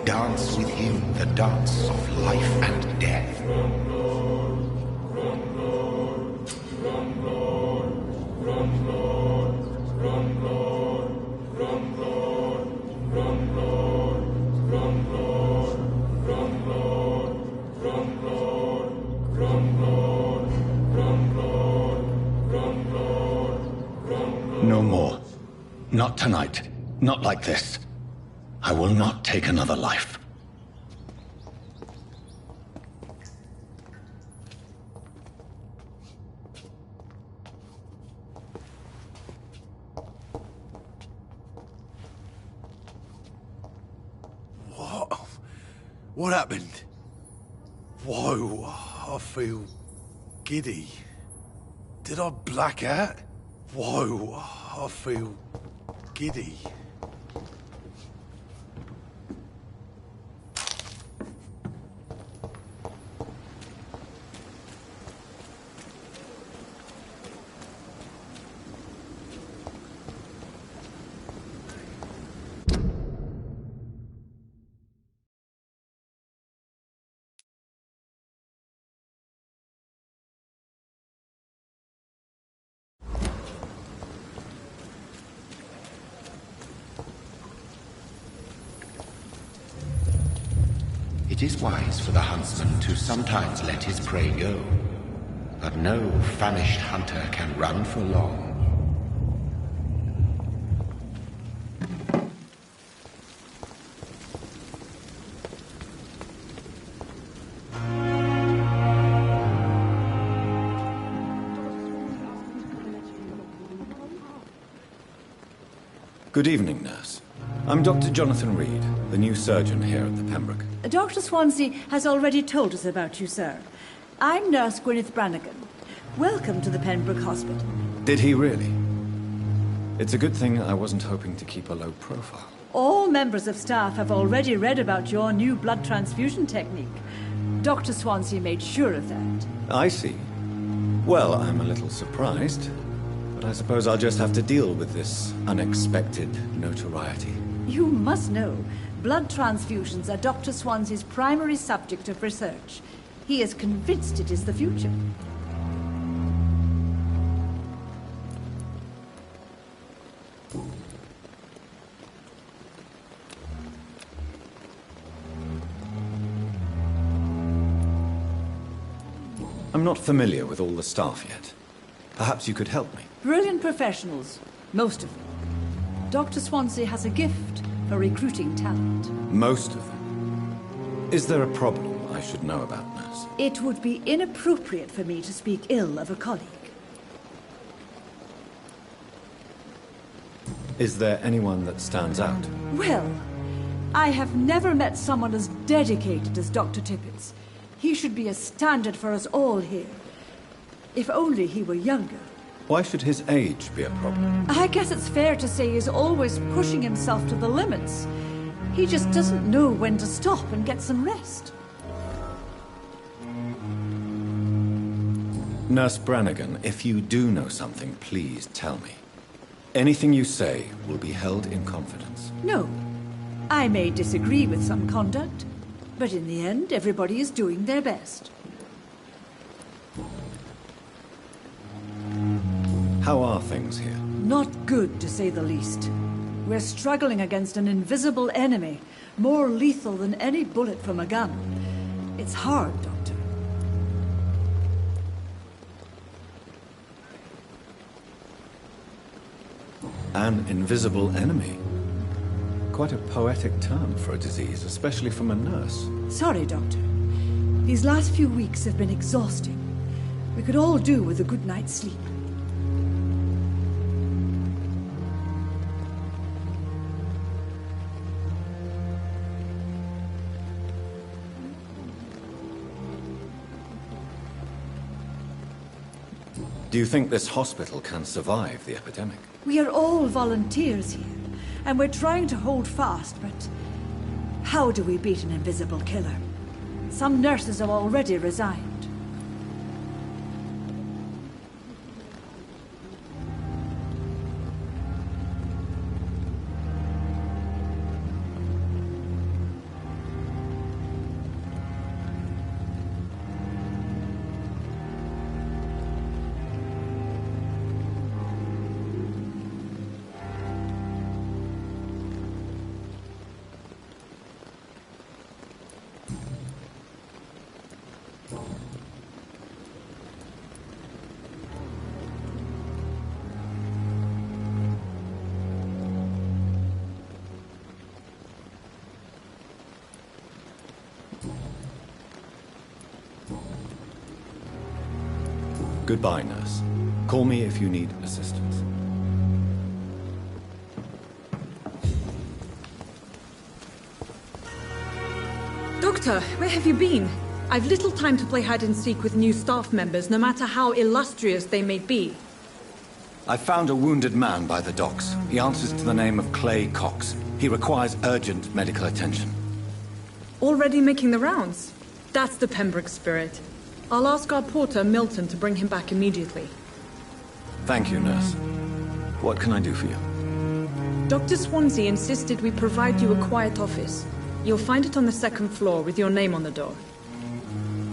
Dance with him the dance of life and death. death. No more. Not tonight. Not like this. I will not take another life. What happened? Whoa, I feel giddy. Did I black out? Whoa, I feel giddy. It is wise for the huntsman to sometimes let his prey go, but no famished hunter can run for long. Good evening, nurse. I'm Dr. Jonathan Reed, the new surgeon here at the Pembroke. Dr. Swansea has already told us about you, sir. I'm Nurse Gwyneth Brannigan. Welcome to the Pembroke Hospital. Did he really? It's a good thing I wasn't hoping to keep a low profile. All members of staff have already read about your new blood transfusion technique. Dr. Swansea made sure of that. I see. Well, I'm a little surprised, but I suppose I'll just have to deal with this unexpected notoriety. You must know, blood transfusions are Dr. Swansea's primary subject of research. He is convinced it is the future. I'm not familiar with all the staff yet. Perhaps you could help me. Brilliant professionals, most of them. Dr. Swansea has a gift for recruiting talent. Most of them. Is there a problem I should know about, nurse? It would be inappropriate for me to speak ill of a colleague. Is there anyone that stands out? Well, I have never met someone as dedicated as Dr. Tippett's. He should be a standard for us all here. If only he were younger. Why should his age be a problem? I guess it's fair to say he's always pushing himself to the limits. He just doesn't know when to stop and get some rest. Nurse Brannigan, if you do know something, please tell me. Anything you say will be held in confidence. No. I may disagree with some conduct, but in the end, everybody is doing their best. How are things here? Not good, to say the least. We're struggling against an invisible enemy, more lethal than any bullet from a gun. It's hard, Doctor. An invisible enemy? Quite a poetic term for a disease, especially from a nurse. Sorry, Doctor. These last few weeks have been exhausting. We could all do with a good night's sleep. Do you think this hospital can survive the epidemic? We are all volunteers here, and we're trying to hold fast, but how do we beat an invisible killer? Some nurses have already resigned. Goodbye, nurse. Call me if you need assistance. Doctor, where have you been? I've little time to play hide-and-seek with new staff members, no matter how illustrious they may be. I found a wounded man by the docks. He answers to the name of Clay Cox. He requires urgent medical attention. Already making the rounds? That's the Pembroke spirit. I'll ask our porter, Milton, to bring him back immediately. Thank you, nurse. What can I do for you? Dr. Swansea insisted we provide you a quiet office. You'll find it on the second floor with your name on the door.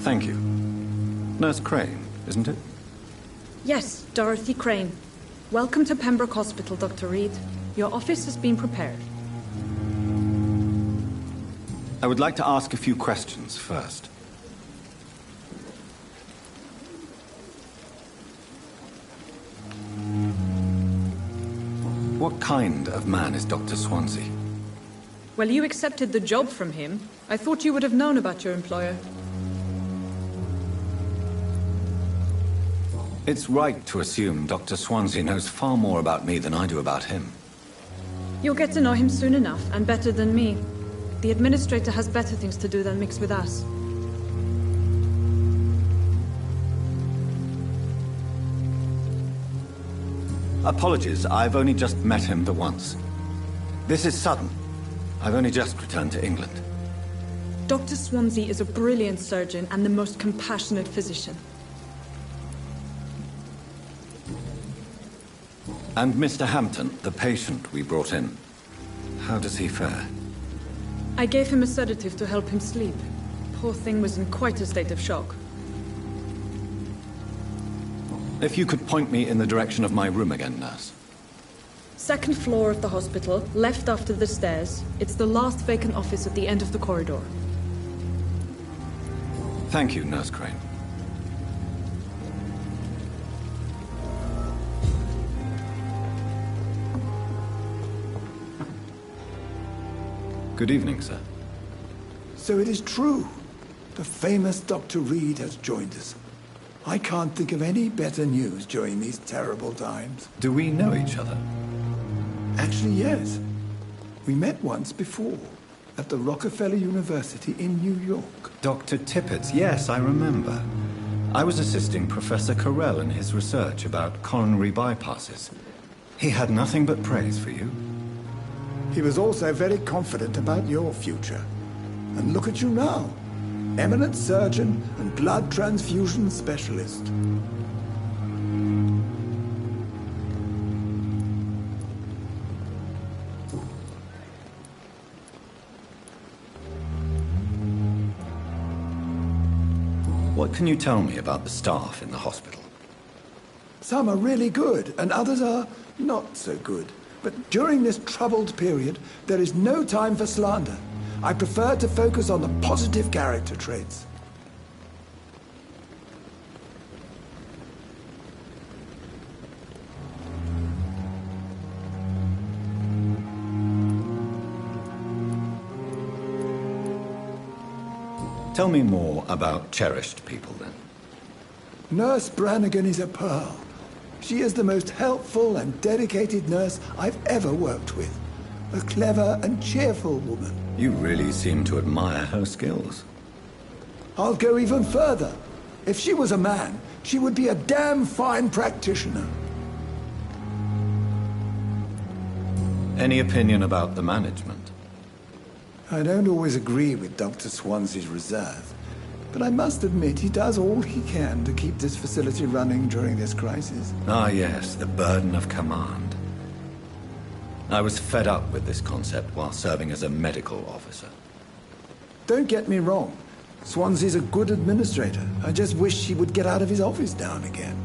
Thank you. Nurse Crane, isn't it? Yes, Dorothy Crane. Welcome to Pembroke Hospital, Dr. Reed. Your office has been prepared. I would like to ask a few questions first. What kind of man is Dr. Swansea? Well, you accepted the job from him. I thought you would have known about your employer. It's right to assume Dr. Swansea knows far more about me than I do about him. You'll get to know him soon enough, and better than me. The administrator has better things to do than mix with us. Apologies, I've only just met him the once. This is sudden. I've only just returned to England. Dr. Swansea is a brilliant surgeon and the most compassionate physician. And Mr. Hampton, the patient we brought in, how does he fare? I gave him a sedative to help him sleep. Poor thing was in quite a state of shock. If you could point me in the direction of my room again, nurse. Second floor of the hospital, left after the stairs. It's the last vacant office at the end of the corridor. Thank you, Nurse Crane. Good evening, sir. So it is true. The famous Dr. Reed has joined us. I can't think of any better news during these terrible times. Do we know each other? Actually, yes. We met once before, at the Rockefeller University in New York. Dr. Tippett's, yes, I remember. I was assisting Professor Carell in his research about coronary bypasses. He had nothing but praise for you. He was also very confident about your future. And look at you now. Eminent surgeon and blood transfusion specialist. What can you tell me about the staff in the hospital? Some are really good, and others are not so good. But during this troubled period, there is no time for slander. I prefer to focus on the positive character traits. Tell me more about cherished people, then. Nurse Brannigan is a pearl. She is the most helpful and dedicated nurse I've ever worked with. A clever and cheerful woman. You really seem to admire her skills. I'll go even further. If she was a man, she would be a damn fine practitioner. Any opinion about the management? I don't always agree with Dr. Swansea's reserve, but I must admit he does all he can to keep this facility running during this crisis. Ah, yes, the burden of command. I was fed up with this concept while serving as a medical officer. Don't get me wrong. Swansea's a good administrator. I just wish he would get out of his office now and again.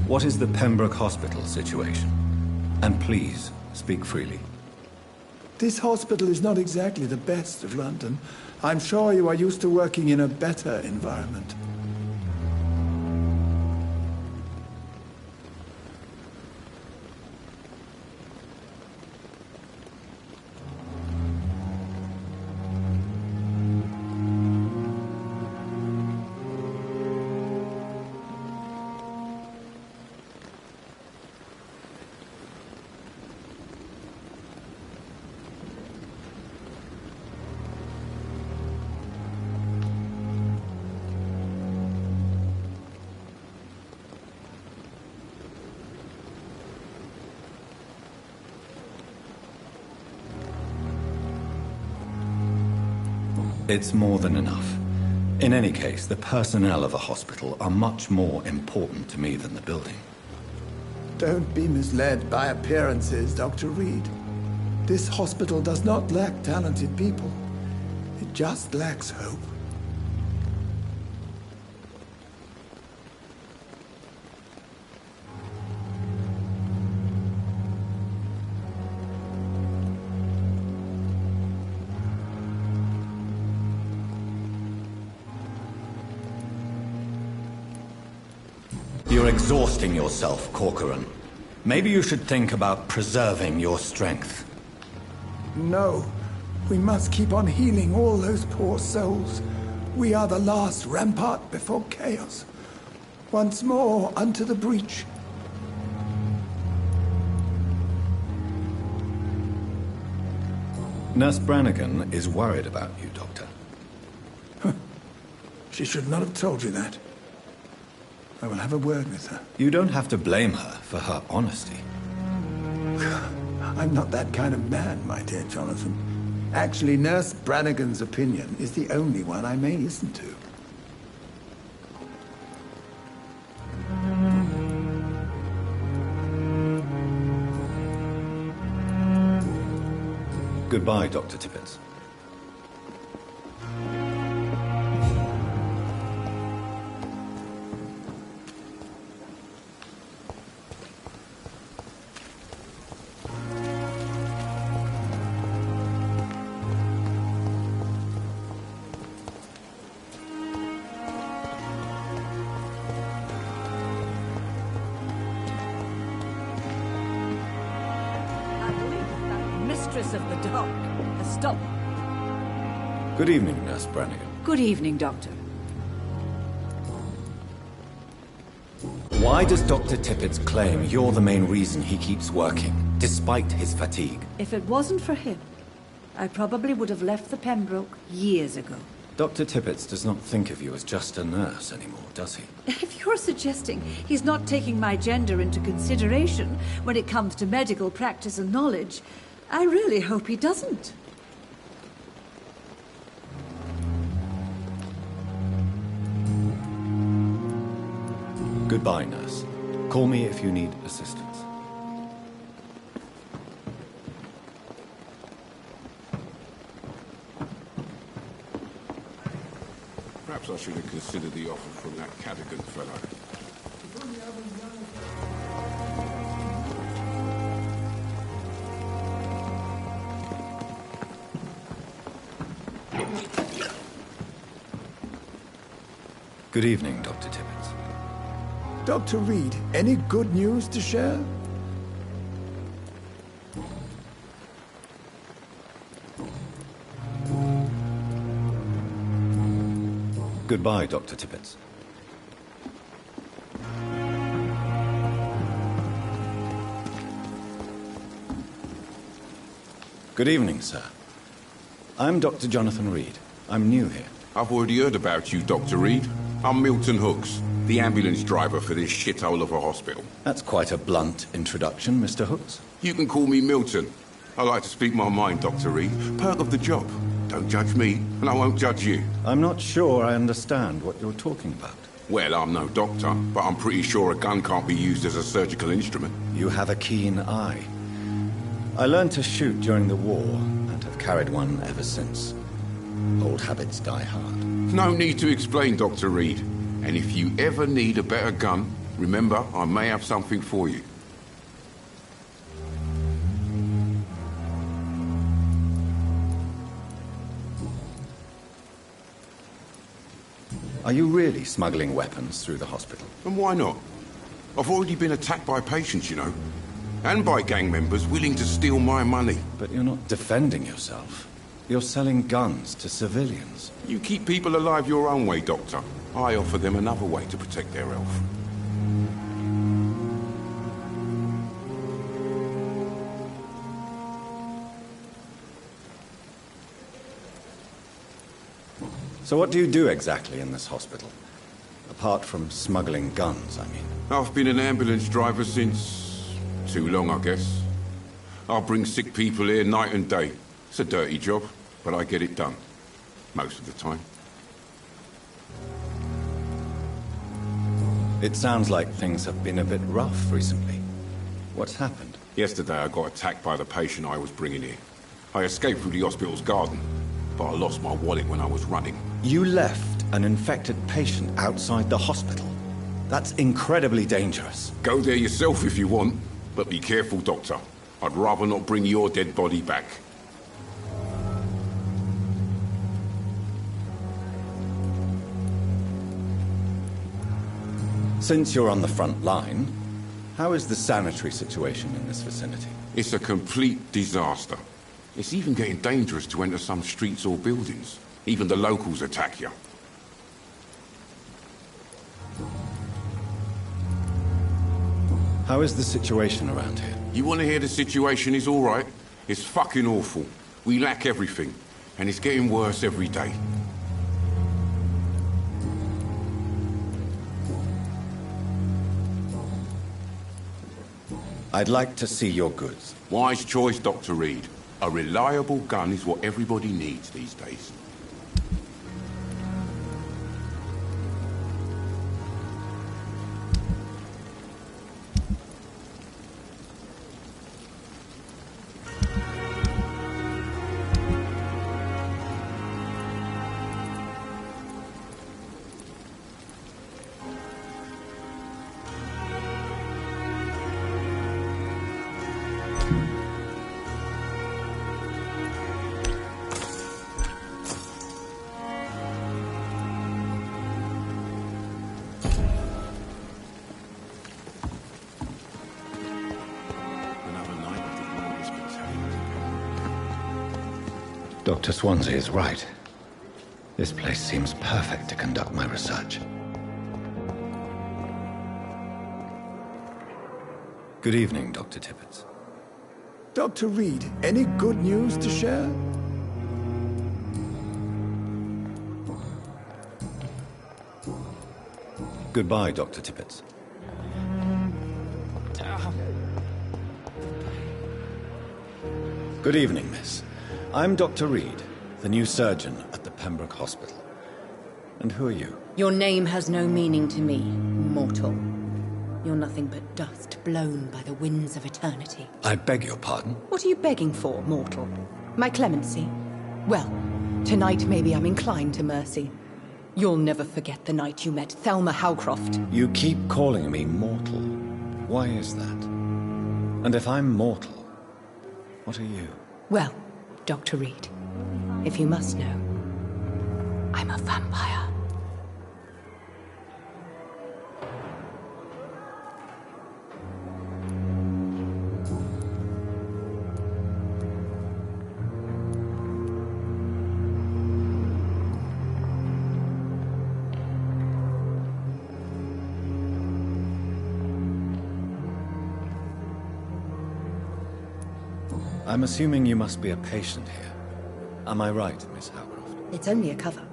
What is the Pembroke Hospital situation? And please, speak freely. This hospital is not exactly the best of London. I'm sure you are used to working in a better environment. It's more than enough. In any case, the personnel of a hospital are much more important to me than the building. Don't be misled by appearances, Dr. Reed. This hospital does not lack talented people. It just lacks hope. You're exhausting yourself, Corcoran. Maybe you should think about preserving your strength. No. We must keep on healing all those poor souls. We are the last rampart before chaos. Once more, unto the breach. Nurse Brannigan is worried about you, Doctor. She should not have told you that. I will have a word with her. You don't have to blame her for her honesty. I'm not that kind of man, my dear Jonathan. Actually, Nurse Brannigan's opinion is the only one I may listen to. Goodbye, Dr. Tippett. Mistress of the Dark has stopped. Good evening, Nurse Brannigan. Good evening, Doctor. Why does Dr. Tippett claim you're the main reason he keeps working, despite his fatigue? If it wasn't for him, I probably would have left the Pembroke years ago. Dr. Tippett does not think of you as just a nurse anymore, does he? If you're suggesting he's not taking my gender into consideration when it comes to medical practice and knowledge, I really hope he doesn't. Goodbye, nurse. Call me if you need assistance. Perhaps I should have considered the offer from that Cadogan fellow. Good evening, Dr. Tippett. Dr. Reed, any good news to share? Goodbye, Dr. Tippett. Good evening, sir. I'm Dr. Jonathan Reed. I'm new here. I've already heard about you, Dr. Reed. I'm Milton Hooks, the ambulance driver for this shithole of a hospital. That's quite a blunt introduction, Mr. Hooks. You can call me Milton. I like to speak my mind, Dr. Reed. Perk of the job. Don't judge me, and I won't judge you. I'm not sure I understand what you're talking about. Well, I'm no doctor, but I'm pretty sure a gun can't be used as a surgical instrument. You have a keen eye. I learned to shoot during the war, and have carried one ever since. Old habits die hard. No need to explain, Dr. Reed. And if you ever need a better gun, Remember, I may have something for you. Are you really smuggling weapons through the hospital? And why not? I've already been attacked by patients, you know. And by gang members willing to steal my money. But you're not defending yourself. You're selling guns to civilians. You keep people alive your own way, Doctor. I offer them another way to protect their health. So what do you do exactly in this hospital? Apart from smuggling guns, I mean. I've been an ambulance driver since... too long, I guess. I'll bring sick people here night and day. It's a dirty job, but I get it done. Most of the time. It sounds like things have been a bit rough recently. What's happened? Yesterday I got attacked by the patient I was bringing here. I escaped through the hospital's garden, but I lost my wallet when I was running. You left an infected patient outside the hospital? That's incredibly dangerous. Go there yourself if you want, but be careful, Doctor. I'd rather not bring your dead body back. Since you're on the front line, how is the sanitary situation in this vicinity? It's a complete disaster. It's even getting dangerous to enter some streets or buildings. Even the locals attack you. How is the situation around here? You want to hear the situation is all right? It's fucking awful. We lack everything, and it's getting worse every day. I'd like to see your goods. Wise choice, Dr. Reed. A reliable gun is what everybody needs these days. Dr. Swansea is right. This place seems perfect to conduct my research. Good evening, Dr. Tippett. Dr. Reed, any good news to share? Goodbye, Dr. Tippett. Good evening, miss. I'm Dr. Reed, the new surgeon at the Pembroke Hospital. And who are you? Your name has no meaning to me, mortal. You're nothing but dust blown by the winds of eternity. I beg your pardon? What are you begging for, mortal? My clemency? Well, tonight maybe I'm inclined to mercy. You'll never forget the night you met Thelma Howcroft. You keep calling me mortal. Why is that? And if I'm mortal, what are you? Well, Dr. Reed, if you must know, I'm a vampire. I'm assuming you must be a patient here. Am I right, Miss Howcroft? It's only a cover.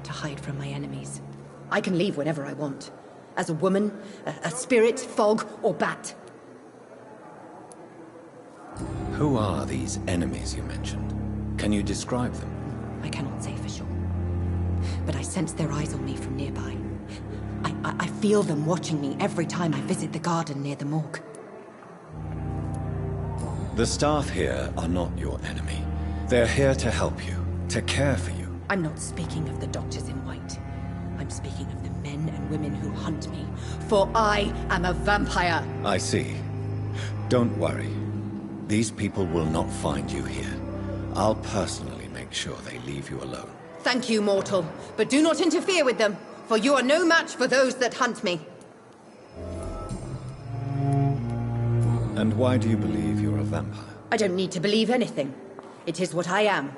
To hide from my enemies. I can leave whenever I want. As a woman, a spirit, fog, or bat. Who are these enemies you mentioned? Can you describe them? I cannot say for sure. But I sense their eyes on me from nearby. I feel them watching me every time I visit the garden near the morgue. The staff here are not your enemy. They're here to help you, to care for you. I'm not speaking of the doctors in white. I'm speaking of the men men and women who hunt me, for I am a vampire. I see. Don't worry. These people will not find you here. I'll personally make sure they leave you alone. Thank you, mortal, but do not interfere with them, for you are no match for those that hunt me. And why do you believe you're a vampire? I don't need to believe anything. It is what I am.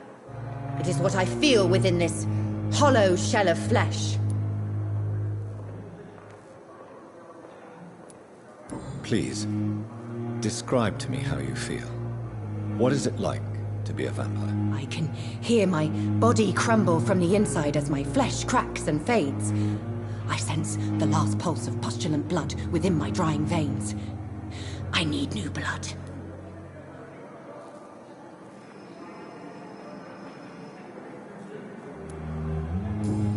It is what I feel within this hollow shell of flesh. Please, describe to me how you feel. What is it like to be a vampire? I can hear my body crumble from the inside as my flesh cracks and fades. I sense the last pulse of pustulant blood within my drying veins. I need new blood.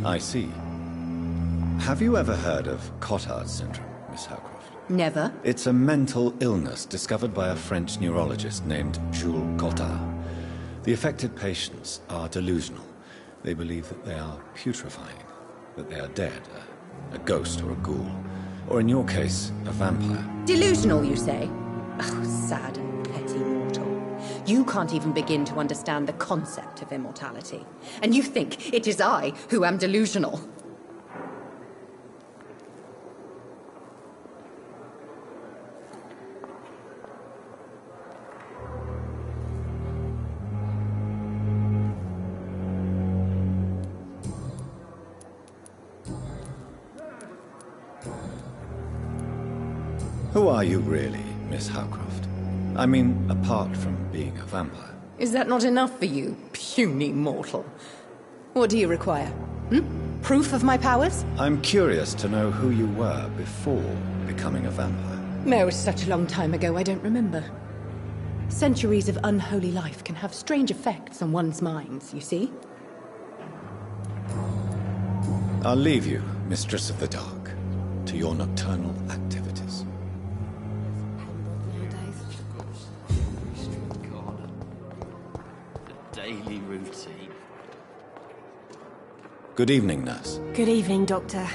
I see. Have you ever heard of Cotard syndrome, Miss Howcroft? Never. It's a mental illness discovered by a French neurologist named Jules Cotard. The affected patients are delusional. They believe that they are putrefying, that they are dead, a ghost or a ghoul, or in your case, a vampire. Delusional, you say? Oh, sad and petty mortal. You can't even begin to understand the concept of immortality. And you think it is I who am delusional. Who are you really, Miss Howcroft? I mean, apart from being a vampire. Is that not enough for you, puny mortal? What do you require? Proof of my powers? I'm curious to know who you were before becoming a vampire. No, it was such a long time ago, I don't remember. Centuries of unholy life can have strange effects on one's minds, you see? I'll leave you, Mistress of the Dark, to your nocturnal activities. Daily routine. Good evening, nurse. Good evening, Doctor.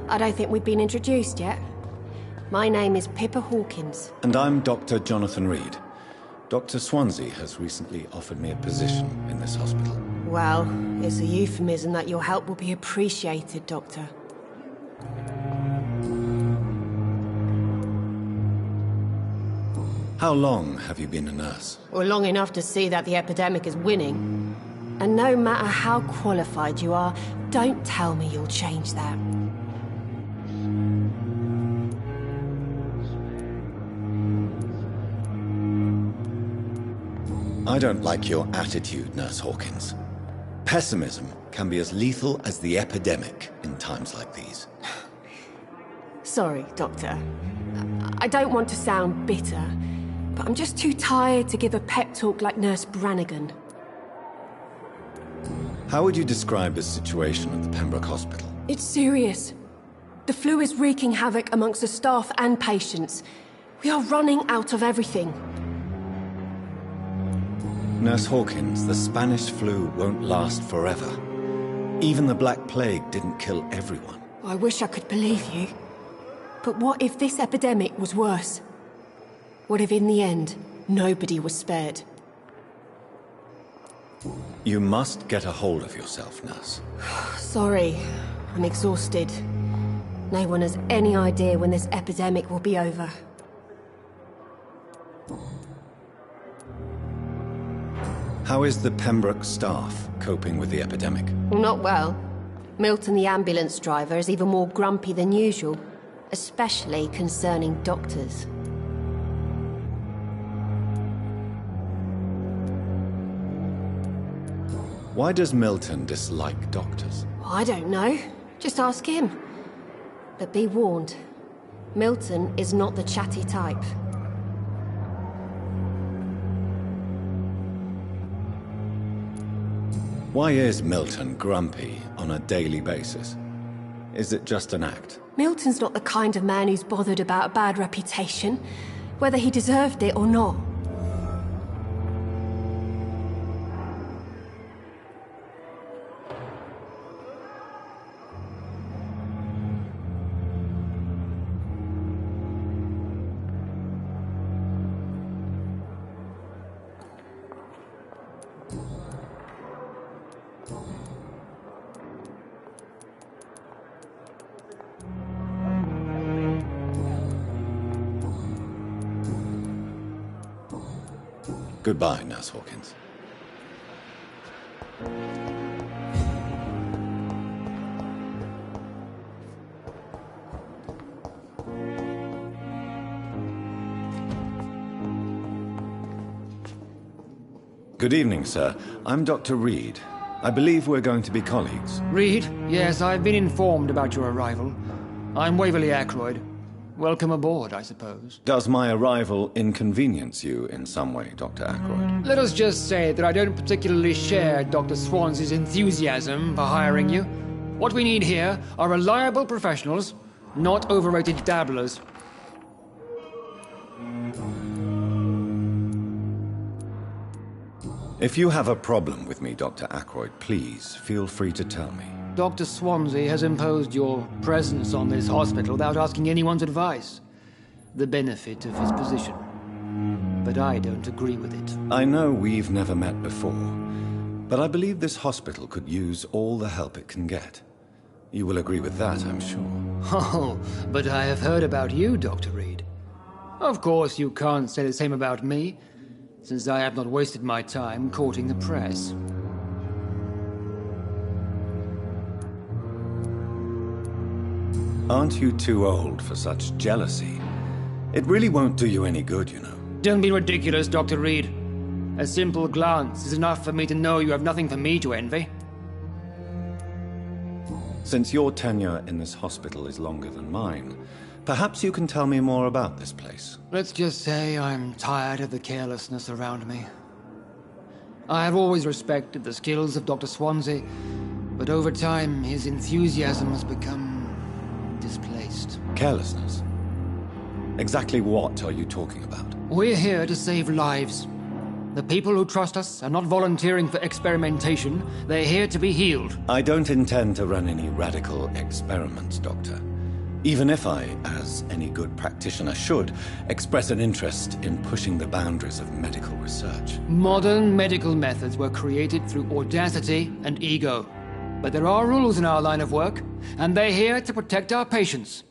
I don't think we've been introduced yet. My name is Pippa Hawkins. And I'm Dr. Jonathan Reed. Dr. Swansea has recently offered me a position in this hospital. Well, it's a euphemism that your help will be appreciated, Doctor. How long have you been a nurse? Well, long enough to see that the epidemic is winning. And no matter how qualified you are, don't tell me you'll change that. I don't like your attitude, Nurse Hawkins. Pessimism can be as lethal as the epidemic in times like these. Sorry, Doctor. I don't want to sound bitter, but I'm just too tired to give a pep talk like Nurse Brannigan. How would you describe the situation at the Pembroke Hospital? It's serious. The flu is wreaking havoc amongst the staff and patients. We are running out of everything. Nurse Hawkins, the Spanish flu won't last forever. Even the Black Plague didn't kill everyone. I wish I could believe you. But what if this epidemic was worse? What if in the end, nobody was spared? You must get a hold of yourself, Nurse. Sorry, I'm exhausted. No one has any idea when this epidemic will be over. How is the Pembroke staff coping with the epidemic? Not well. Milton, the ambulance driver, is even more grumpy than usual, especially concerning doctors. Why does Milton dislike doctors? I don't know. Just ask him. But be warned, Milton is not the chatty type. Why is Milton grumpy on a daily basis? Is it just an act? Milton's not the kind of man who's bothered about a bad reputation, whether he deserved it or not. Goodbye, Nurse Hawkins. Good evening, sir. I'm Dr. Reed. I believe we're going to be colleagues. Reed? Yes, I've been informed about your arrival. I'm Waverly Ackroyd. Welcome aboard, I suppose. Does my arrival inconvenience you in some way, Dr. Ackroyd? Let us just say that I don't particularly share Dr. Swansea's enthusiasm for hiring you. What we need here are reliable professionals, not overrated dabblers. If you have a problem with me, Dr. Ackroyd, please feel free to tell me. Dr. Swansea has imposed your presence on this hospital without asking anyone's advice. The benefit of his position. But I don't agree with it. I know we've never met before, but I believe this hospital could use all the help it can get. You will agree with that, I'm sure. Oh, but I have heard about you, Dr. Reed. Of course, you can't say the same about me, since I have not wasted my time courting the press. Aren't you too old for such jealousy? It really won't do you any good, you know. Don't be ridiculous, Dr. Reed. A simple glance is enough for me to know you have nothing for me to envy. Since your tenure in this hospital is longer than mine, perhaps you can tell me more about this place. Let's just say I'm tired of the carelessness around me. I have always respected the skills of Dr. Swansea, but over time his enthusiasm has become displaced. Carelessness? Exactly what are you talking about? We're here to save lives. The people who trust us are not volunteering for experimentation. They're here to be healed. I don't intend to run any radical experiments, Doctor. Even if I, as any good practitioner should, express an interest in pushing the boundaries of medical research. Modern medical methods were created through audacity and ego. But there are rules in our line of work, and they're here to protect our patients.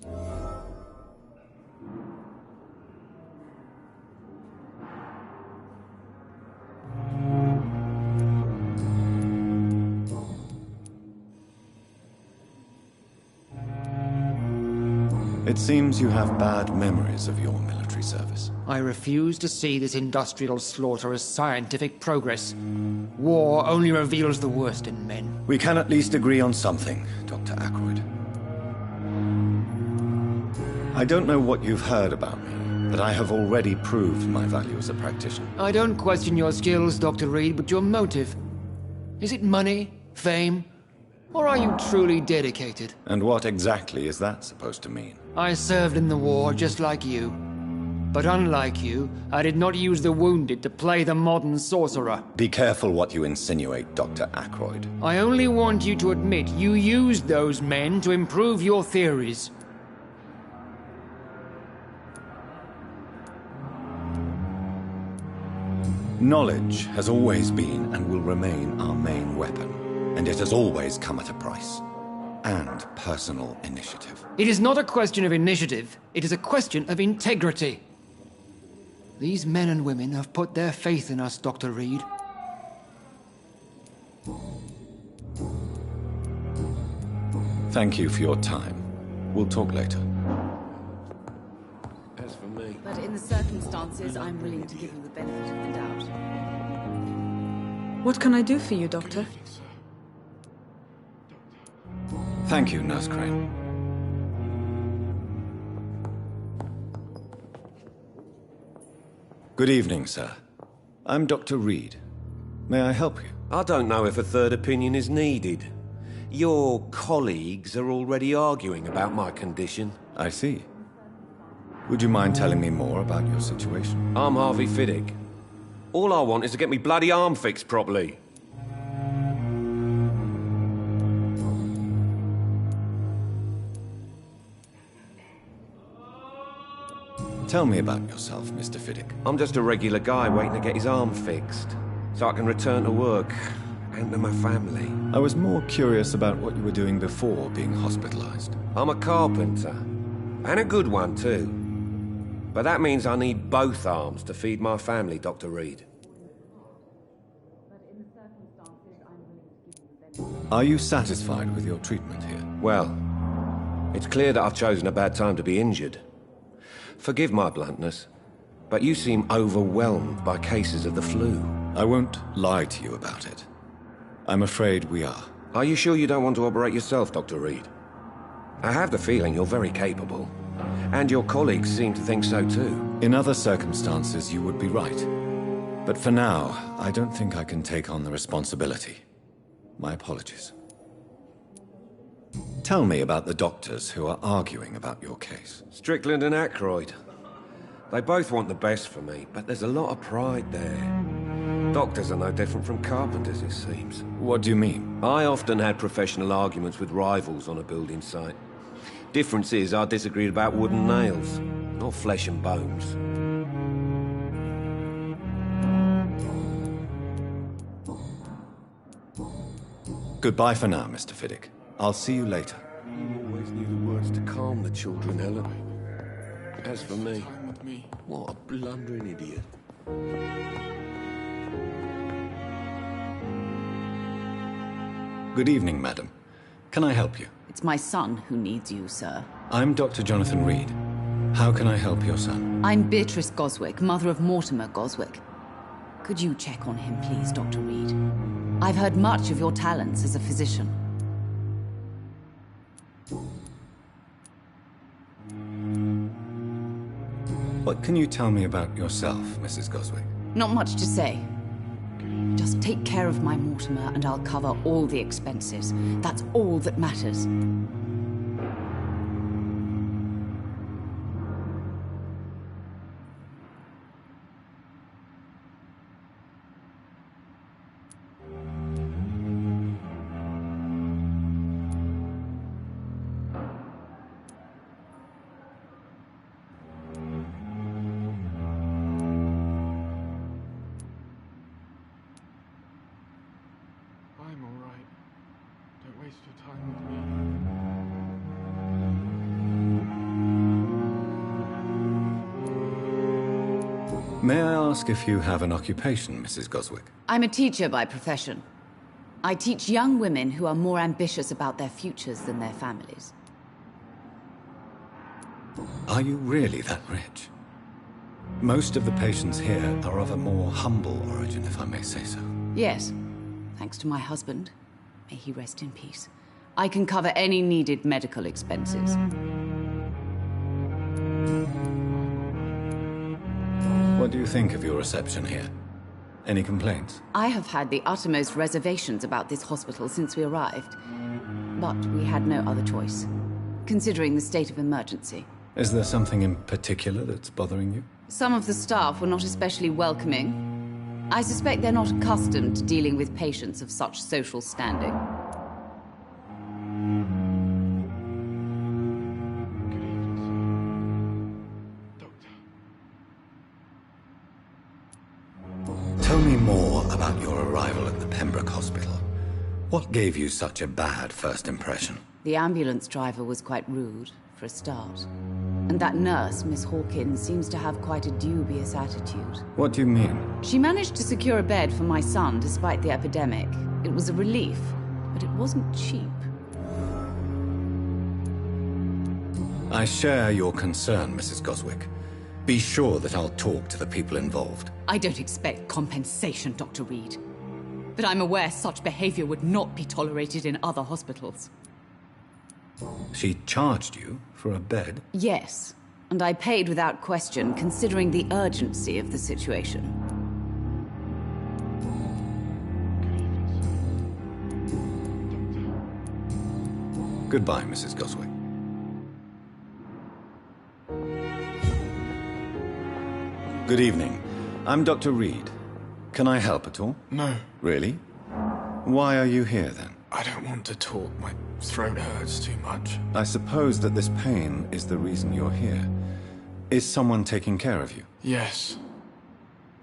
It seems you have bad memories of your military service. I refuse to see this industrial slaughter as scientific progress. War only reveals the worst in men. We can at least agree on something, Dr. Ackroyd. I don't know what you've heard about me, but I have already proved my value as a practitioner. I don't question your skills, Dr. Reed, but your motive. Is it money, fame, or are you truly dedicated? And what exactly is that supposed to mean? I served in the war just like you. But unlike you, I did not use the wounded to play the modern sorcerer. Be careful what you insinuate, Dr. Ackroyd. I only want you to admit you used those men to improve your theories. Knowledge has always been and will remain our main weapon. And it has always come at a price. And personal initiative. It is not a question of initiative. It is a question of integrity. These men and women have put their faith in us, Dr. Reed. Thank you for your time. We'll talk later. As for me... But in the circumstances, I'm willing to give you the benefit of the doubt. What can I do for you, Doctor? Thank you, Nurse Crane. Good evening, sir. I'm Dr. Reed. May I help you? I don't know if a third opinion is needed. Your colleagues are already arguing about my condition. I see. Would you mind telling me more about your situation? I'm Harvey Fiddick. All I want is to get me bloody arm fixed properly. Tell me about yourself, Mr. Fiddick. I'm just a regular guy waiting to get his arm fixed, so I can return to work and to my family. I was more curious about what you were doing before being hospitalized. I'm a carpenter, and a good one too. But that means I need both arms to feed my family, Dr. Reed. Are you satisfied with your treatment here? Well, it's clear that I've chosen a bad time to be injured. Forgive my bluntness, but you seem overwhelmed by cases of the flu. I won't lie to you about it. I'm afraid we are. Are you sure you don't want to operate yourself, Dr. Reed? I have the feeling you're very capable, and your colleagues seem to think so too. In other circumstances, you would be right. But for now, I don't think I can take on the responsibility. My apologies. Tell me about the doctors who are arguing about your case. Strickland and Aykroyd. They both want the best for me, but there's a lot of pride there. Doctors are no different from carpenters, it seems. What do you mean? I often had professional arguments with rivals on a building site. Difference is, I disagreed about wooden nails, not flesh and bones. Goodbye for now, Mr. Fiddick. I'll see you later. You always knew the words to calm the children, Helen. As for me, what a blundering idiot. Good evening, madam. Can I help you? It's my son who needs you, sir. I'm Dr. Jonathan Reed. How can I help your son? I'm Beatrice Goswick, mother of Mortimer Goswick. Could you check on him, please, Dr. Reed? I've heard much of your talents as a physician. What can you tell me about yourself, Mrs. Goswick? Not much to say. Just take care of my Mortimer and I'll cover all the expenses. That's all that matters. I'm all right. Don't waste your time with me. May I ask if you have an occupation, Mrs. Goswick? I'm a teacher by profession. I teach young women who are more ambitious about their futures than their families. Are you really that rich? Most of the patients here are of a more humble origin, if I may say so. Yes. Thanks to my husband. May he rest in peace. I can cover any needed medical expenses. What do you think of your reception here? Any complaints? I have had the uttermost reservations about this hospital since we arrived. But we had no other choice, considering the state of emergency. Is there something in particular that's bothering you? Some of the staff were not especially welcoming. I suspect they're not accustomed to dealing with patients of such social standing. Tell me more about your arrival at the Pembroke Hospital. What gave you such a bad first impression? The ambulance driver was quite rude, for a start. And that nurse, Miss Hawkins, seems to have quite a dubious attitude. What do you mean? She managed to secure a bed for my son despite the epidemic. It was a relief, but it wasn't cheap. I share your concern, Mrs. Goswick. Be sure that I'll talk to the people involved. I don't expect compensation, Dr. Reed. But I'm aware such behavior would not be tolerated in other hospitals. She charged you for a bed? Yes, and I paid without question, considering the urgency of the situation. Goodbye, Mrs. Goswick. Good evening. I'm Dr. Reed. Can I help at all? No. Really? Why are you here, then? I don't want to talk. My throat hurts too much. I suppose that this pain is the reason you're here. Is someone taking care of you? Yes.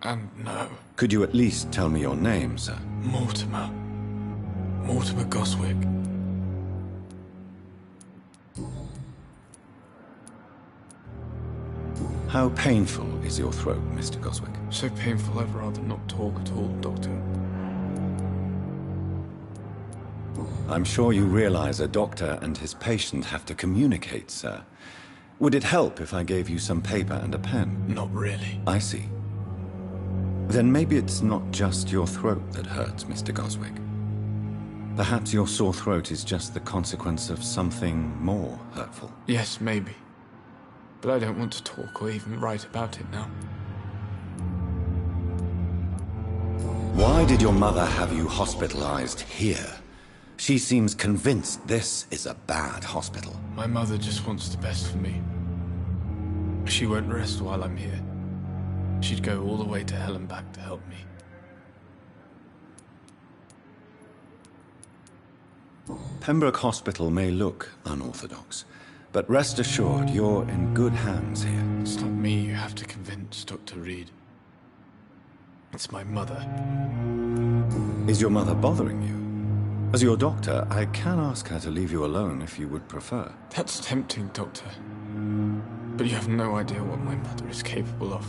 And no. Could you at least tell me your name, sir? Mortimer. Mortimer Goswick. How painful is your throat, Mr. Goswick? So painful I'd rather not talk at all, Doctor. I'm sure you realize a doctor and his patient have to communicate, sir. Would it help if I gave you some paper and a pen? Not really. I see. Then maybe it's not just your throat that hurts, Mr. Goswick. Perhaps your sore throat is just the consequence of something more hurtful. Yes, maybe. But I don't want to talk or even write about it now. Why did your mother have you hospitalized here? She seems convinced this is a bad hospital. My mother just wants the best for me. She won't rest while I'm here. She'd go all the way to hell and back to help me. Pembroke Hospital may look unorthodox, but rest assured you're in good hands here. It's not me you have to convince, Dr. Reed. It's my mother. Is your mother bothering you? As your doctor, I can ask her to leave you alone if you would prefer. That's tempting, Doctor. But you have no idea what my mother is capable of.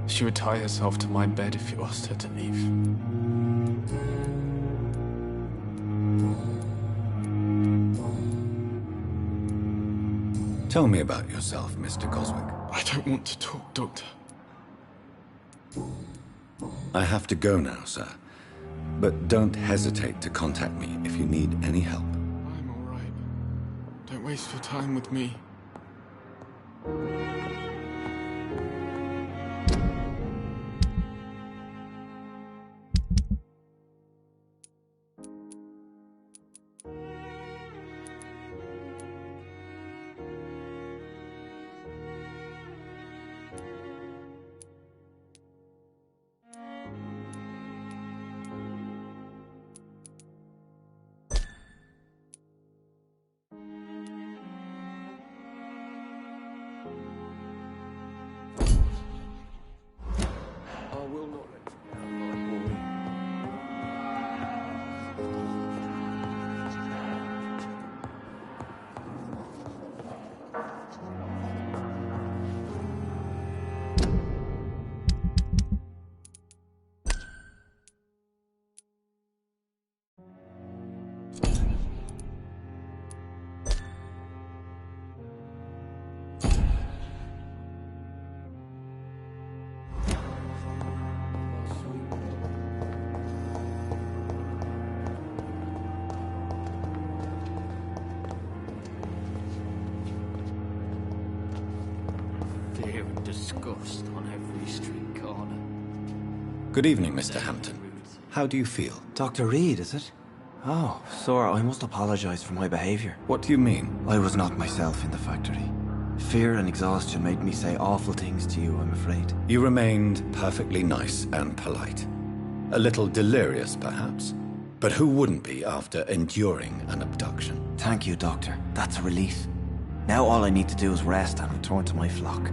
She would tie herself to my bed if you asked her to leave. Tell me about yourself, Mr. Goswick. I don't want to talk, Doctor. I have to go now, sir. But don't hesitate to contact me if you need any help. I'm all right. Don't waste your time with me. Disgust on every street corner. Good evening, Mr. Hampton. How do you feel? Dr. Reed, is it? Oh, sir, I must apologize for my behavior. What do you mean? I was not myself in the factory. Fear and exhaustion made me say awful things to you, I'm afraid. You remained perfectly nice and polite. A little delirious, perhaps. But who wouldn't be after enduring an abduction? Thank you, Doctor. That's a relief. Now all I need to do is rest and return to my flock.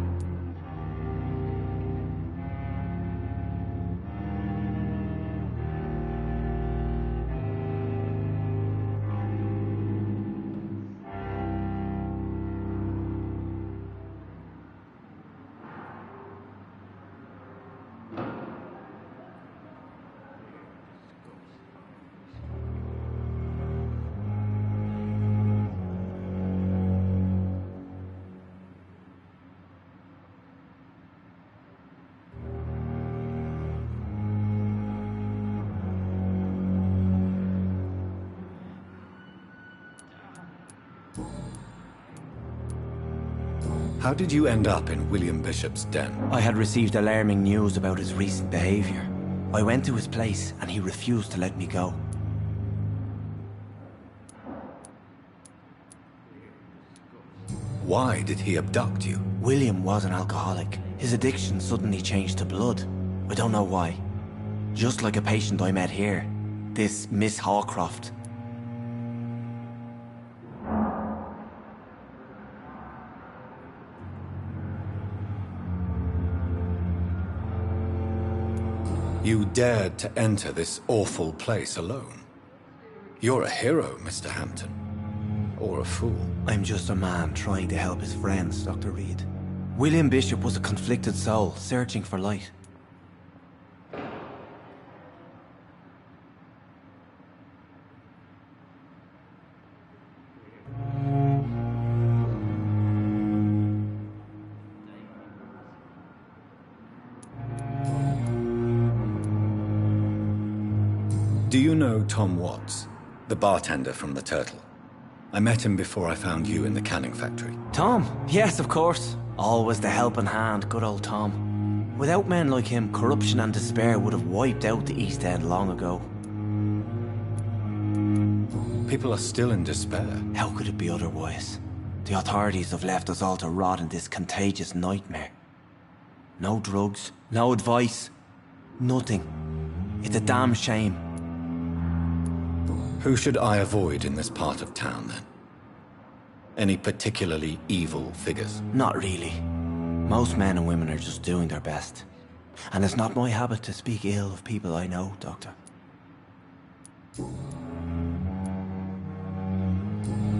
How did you end up in William Bishop's den? I had received alarming news about his recent behavior. I went to his place and he refused to let me go. Why did he abduct you? William was an alcoholic. His addiction suddenly changed to blood. I don't know why. Just like a patient I met here. This Miss Hawcroft. You dared to enter this awful place alone. You're a hero, Mr. Hampton. Or a fool. I'm just a man trying to help his friends, Dr. Reed. William Bishop was a conflicted soul, searching for light. Do you know Tom Watts, the bartender from the Turtle? I met him before I found you in the canning factory. Tom? Yes, of course. Always the helping hand, good old Tom. Without men like him, corruption and despair would have wiped out the East End long ago. People are still in despair. How could it be otherwise? The authorities have left us all to rot in this contagious nightmare. No drugs, no advice, nothing. It's a damn shame. Who should I avoid in this part of town, then? Any particularly evil figures? Not really. Most men and women are just doing their best. And it's not my habit to speak ill of people I know, Doctor.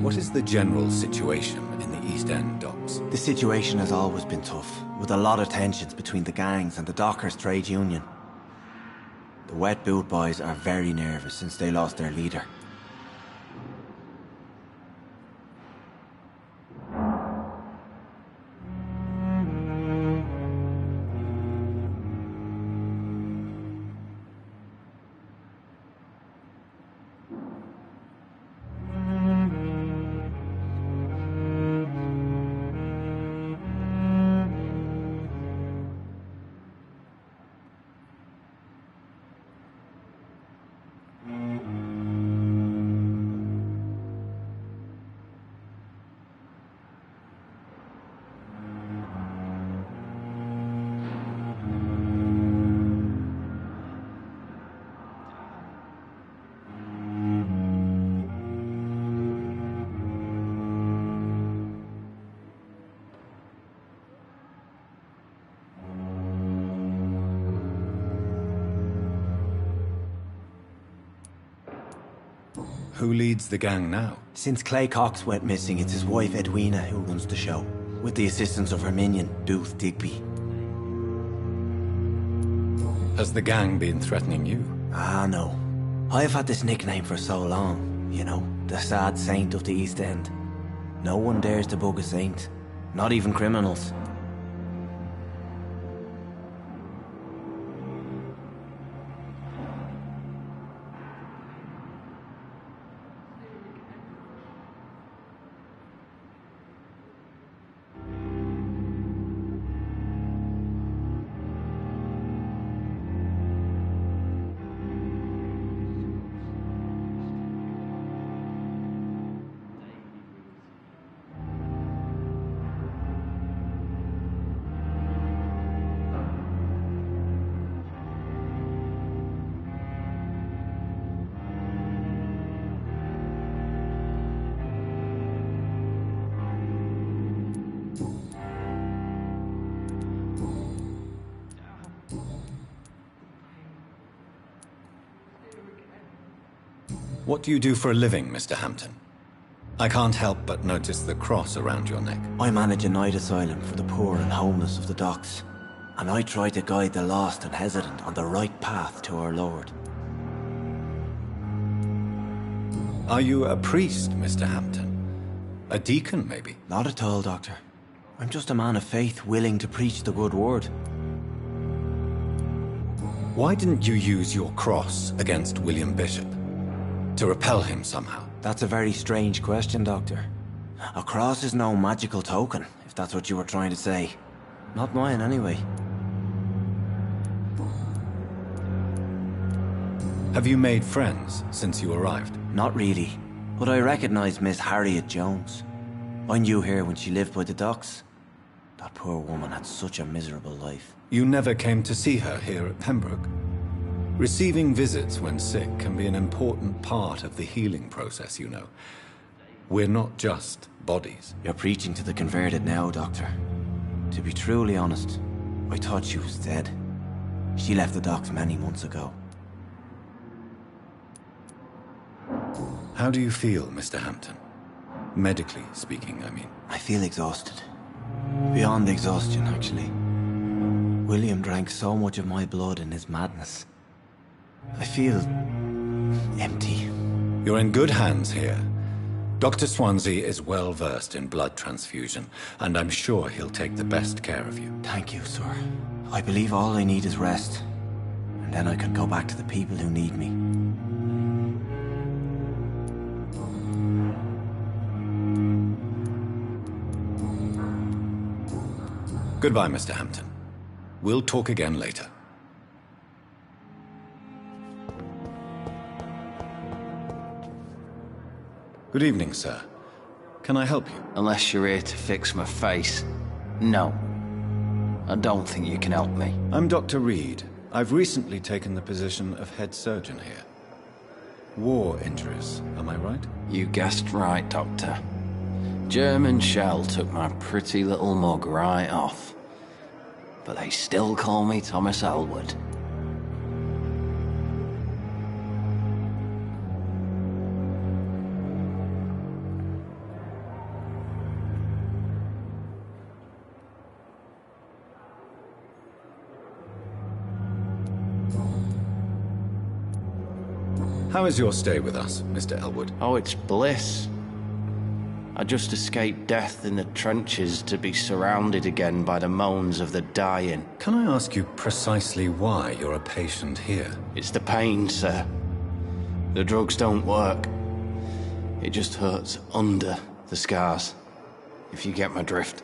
What is the general situation in the East End docks? The situation has always been tough, with a lot of tensions between the gangs and the Dockers' trade union. The Wet Boot Boys are very nervous since they lost their leader. Who leads the gang now? Since Clay Cox went missing, it's his wife Edwina who runs the show, with the assistance of her minion, Dooth Digby. Has the gang been threatening you? Ah, no. I've had this nickname for so long, you know, the sad saint of the East End. No one dares to bug a saint, not even criminals. What do you do for a living, Mr. Hampton? I can't help but notice the cross around your neck. I manage a night asylum for the poor and homeless of the docks, and I try to guide the lost and hesitant on the right path to our Lord. Are you a priest, Mr. Hampton? A deacon, maybe? Not at all, Doctor. I'm just a man of faith willing to preach the good word. Why didn't you use your cross against William Bishop? To repel him somehow? That's a very strange question, Doctor. A cross is no magical token, if that's what you were trying to say. Not mine, anyway. Have you made friends since you arrived? Not really, but I recognize Miss Harriet Jones. I knew her when she lived by the docks. That poor woman had such a miserable life. You never came to see her here at Pembroke? Receiving visits when sick can be an important part of the healing process, you know. We're not just bodies. You're preaching to the converted now, Doctor. To be truly honest, I thought she was dead. She left the docks many months ago. How do you feel, Mr. Hampton? Medically speaking, I mean. I feel exhausted. Beyond exhaustion, actually. William drank so much of my blood in his madness. I feel empty. You're in good hands here. Dr. Swansea is well versed in blood transfusion, and I'm sure he'll take the best care of you. Thank you, sir. I believe all I need is rest, and then I can go back to the people who need me. Goodbye, Mr. Hampton. We'll talk again later. Good evening, sir. Can I help you? Unless you're here to fix my face. No. I don't think you can help me. I'm Dr. Reed. I've recently taken the position of head surgeon here. War injuries, am I right? You guessed right, Doctor. German shell took my pretty little mug right off. But they still call me Thomas Elwood. How is your stay with us, Mr. Elwood? Oh, it's bliss. I just escaped death in the trenches to be surrounded again by the moans of the dying. Can I ask you precisely why you're a patient here? It's the pain, sir. The drugs don't work. It just hurts under the scars, if you get my drift.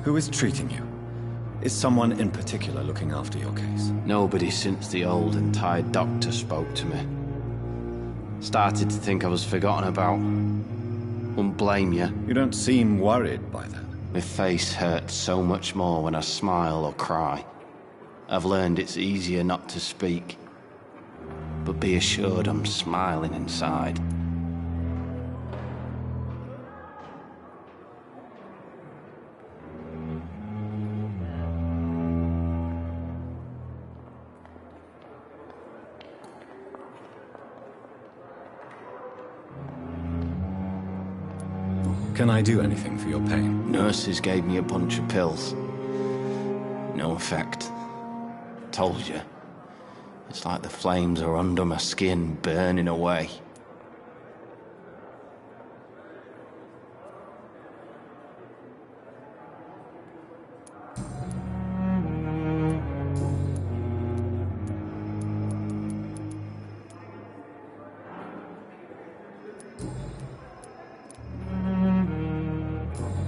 Who is treating you? Is someone in particular looking after your case? Nobody since the old and tired doctor spoke to me. Started to think I was forgotten about. Wouldn't blame you. You don't seem worried by that. My face hurts so much more when I smile or cry. I've learned it's easier not to speak. But be assured I'm smiling inside. Can I do anything for your pain? Nurses gave me a bunch of pills. No effect. Told you. It's like the flames are under my skin, burning away.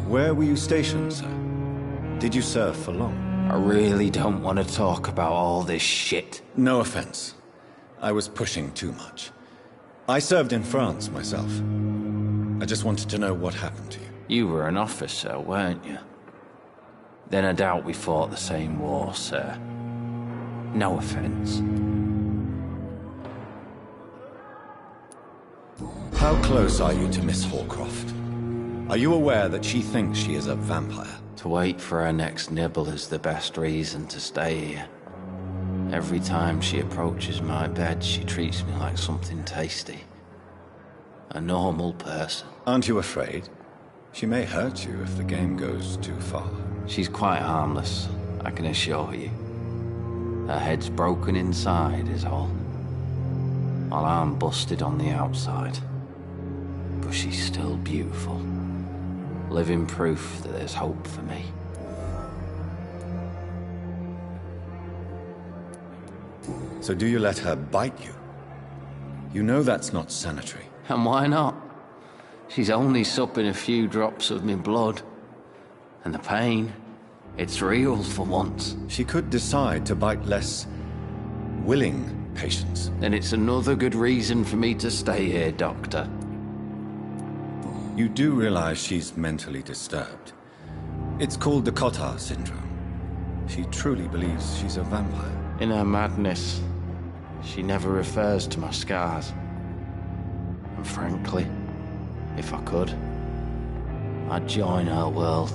Where were you stationed, sir? Did you serve for long? I really don't want to talk about all this shit. No offense. I was pushing too much. I served in France myself. I just wanted to know what happened to you. You were an officer, weren't you? Then I doubt we fought the same war, sir. No offense. How close are you to Miss Hallcroft? Are you aware that she thinks she is a vampire? To wait for her next nibble is the best reason to stay here. Every time she approaches my bed, she treats me like something tasty. A normal person. Aren't you afraid? She may hurt you if the game goes too far. She's quite harmless, I can assure you. Her head's broken inside is all. While I'm busted on the outside. But she's still beautiful. Living proof that there's hope for me. So do you let her bite you? You know that's not sanitary. And why not? She's only supping a few drops of me blood. And the pain, it's real for once. She could decide to bite less willing patients. Then it's another good reason for me to stay here, Doctor. You do realize she's mentally disturbed. It's called the Cotard syndrome. She truly believes she's a vampire. In her madness, she never refers to my scars. And frankly, if I could, I'd join her world.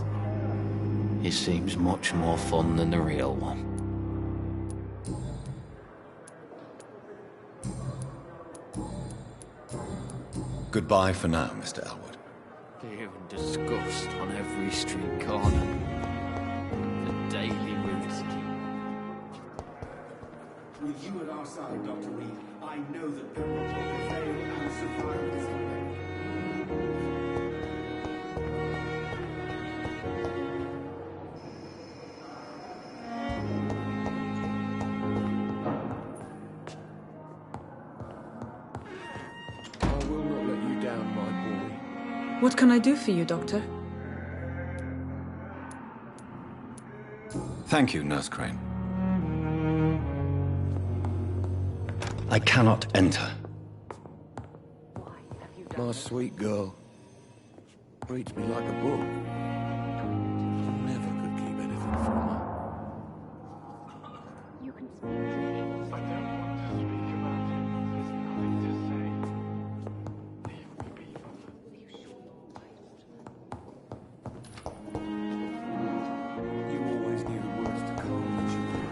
It seems much more fun than the real one. Goodbye for now, Mr. Elwood. You disgust on every street corner. The daily routine. With you at our side, Dr. Reed, I know that Pembroke will prevail and survive this pandemic. I will not let you down, my boy. What can I do for you, Doctor? Thank you, Nurse Crane. I cannot enter. My sweet girl reads me like a book. Never could keep anything from her. You can speak to me. I don't want to speak about it. There's nothing to say. Leave me be, Mother. You always knew the words to calm the children.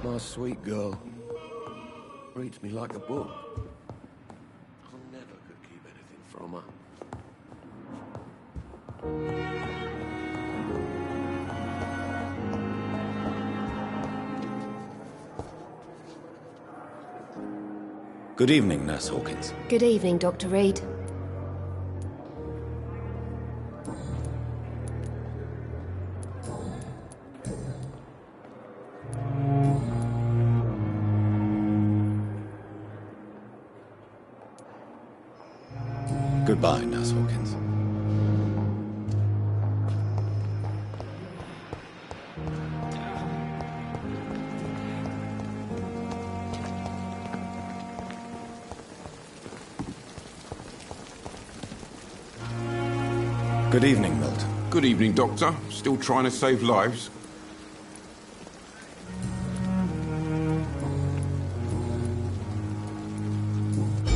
My sweet girl reads me like a book. I never could keep anything from her. Good evening, Nurse Hawkins. Good evening, Dr. Reed. Goodbye, Nurse Hawkins. Good evening, Milton. Good evening, Doctor. Still trying to save lives?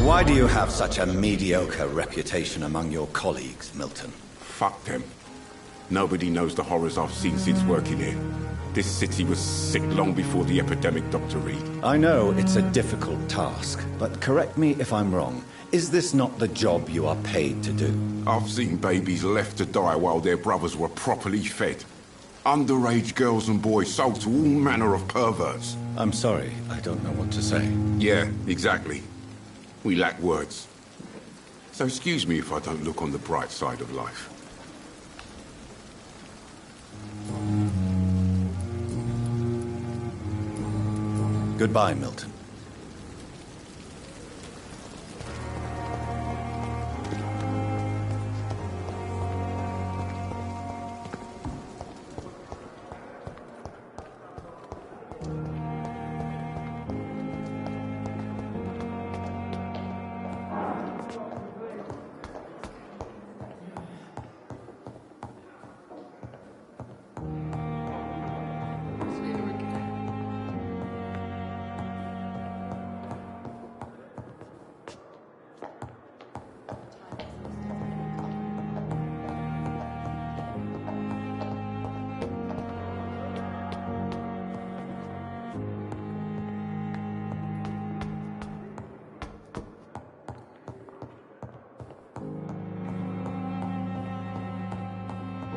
Why do you have such a mediocre reputation among your colleagues, Milton? Fuck them. Nobody knows the horrors I've seen since working here. This city was sick long before the epidemic, Dr. Reed. I know it's a difficult task, but correct me if I'm wrong. Is this not the job you are paid to do? I've seen babies left to die while their brothers were properly fed. Underage girls and boys sold to all manner of perverts. I'm sorry, I don't know what to say. Yeah, exactly. We lack words. So excuse me if I don't look on the bright side of life. Goodbye, Milton.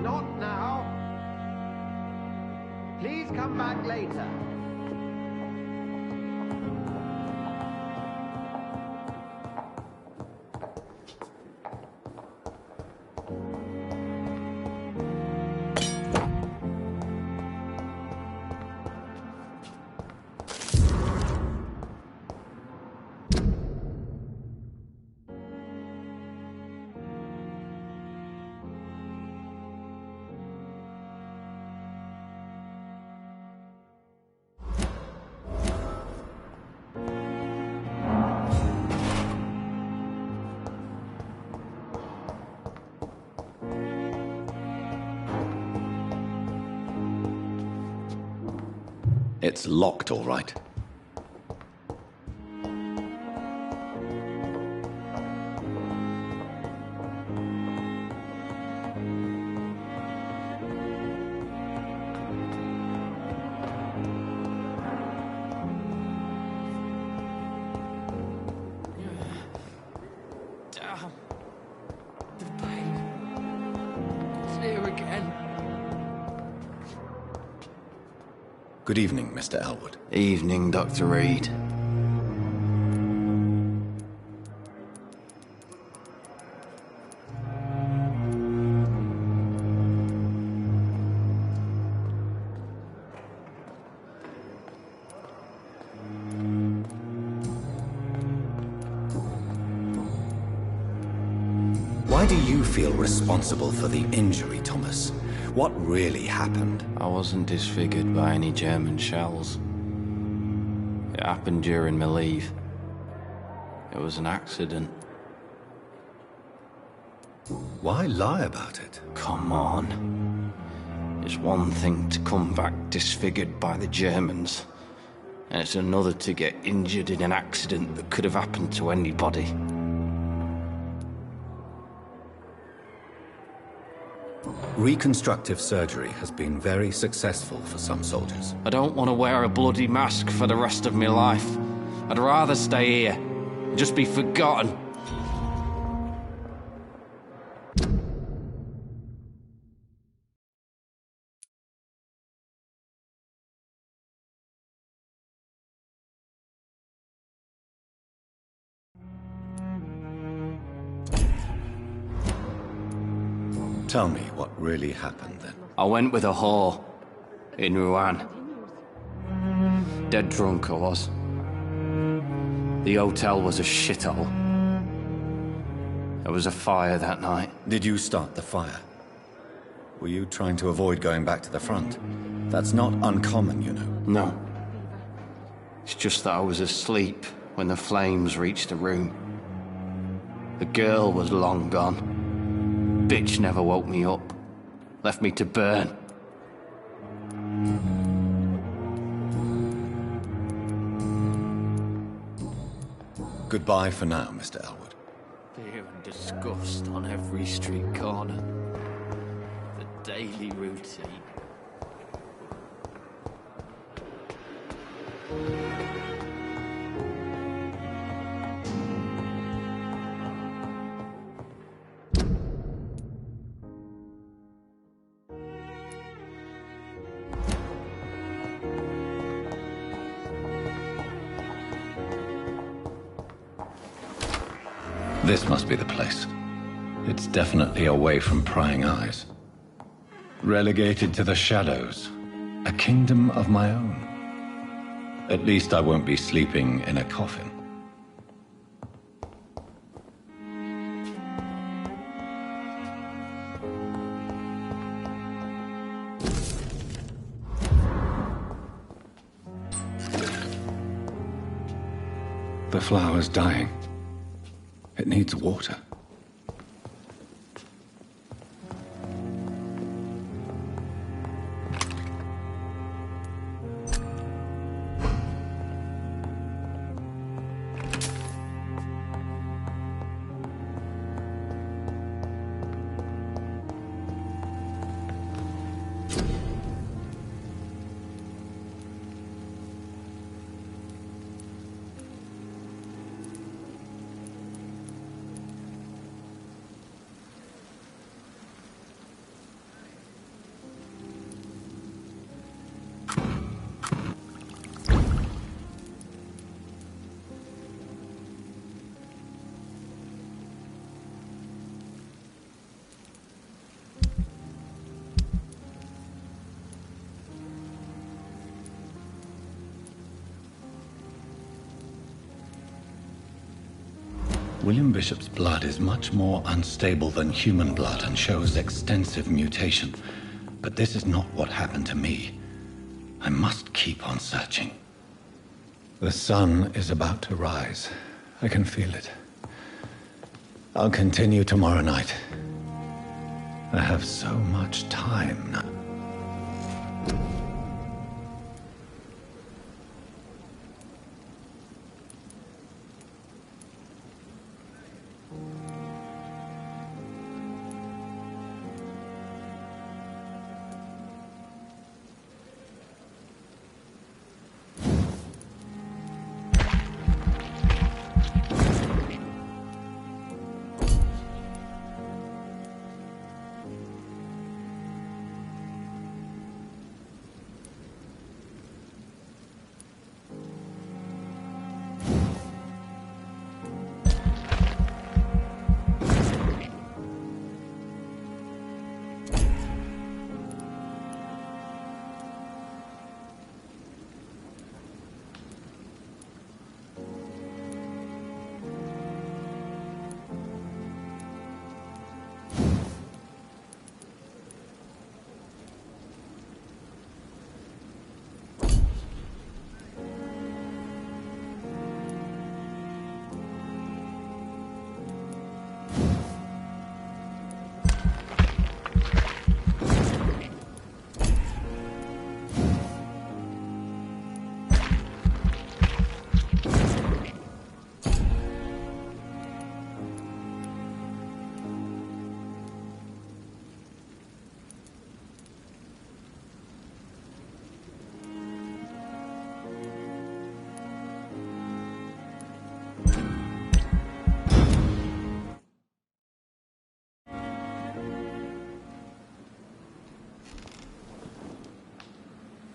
Not now. Please come back later. It's locked, all right. Damn. The pain. It's here again. Good evening, Mr. Elwood. Evening, Dr. Reed. Why do you feel responsible for the injury, Thomas? What really happened? I wasn't disfigured by any German shells. It happened during my leave. It was an accident. Why lie about it? Come on. It's one thing to come back disfigured by the Germans, and it's another to get injured in an accident that could have happened to anybody. Reconstructive surgery has been very successful for some soldiers. I don't want to wear a bloody mask for the rest of my life. I'd rather stay here and just be forgotten. Tell me what really happened then. I went with a whore in Rouen. Dead drunk I was. The hotel was a shithole. There was a fire that night. Did you start the fire? Were you trying to avoid going back to the front? That's not uncommon, you know. No. It's just that I was asleep when the flames reached the room. The girl was long gone. Bitch never woke me up. Left me to burn. Goodbye for now, Mr. Elwood. Fear and disgust on every street corner. The daily routine. This must be the place. It's definitely away from prying eyes. Relegated to the shadows. A kingdom of my own. At least I won't be sleeping in a coffin. The flower's dying. It needs water. William Bishop's blood is much more unstable than human blood and shows extensive mutation. But this is not what happened to me. I must keep on searching. The sun is about to rise. I can feel it. I'll continue tomorrow night. I have so much time now.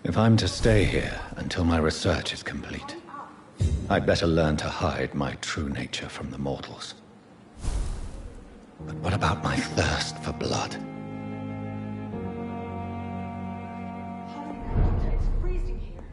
If I'm to stay here until my research is complete, I'd better learn to hide my true nature from the mortals. But what about my thirst for blood? It's freezing here.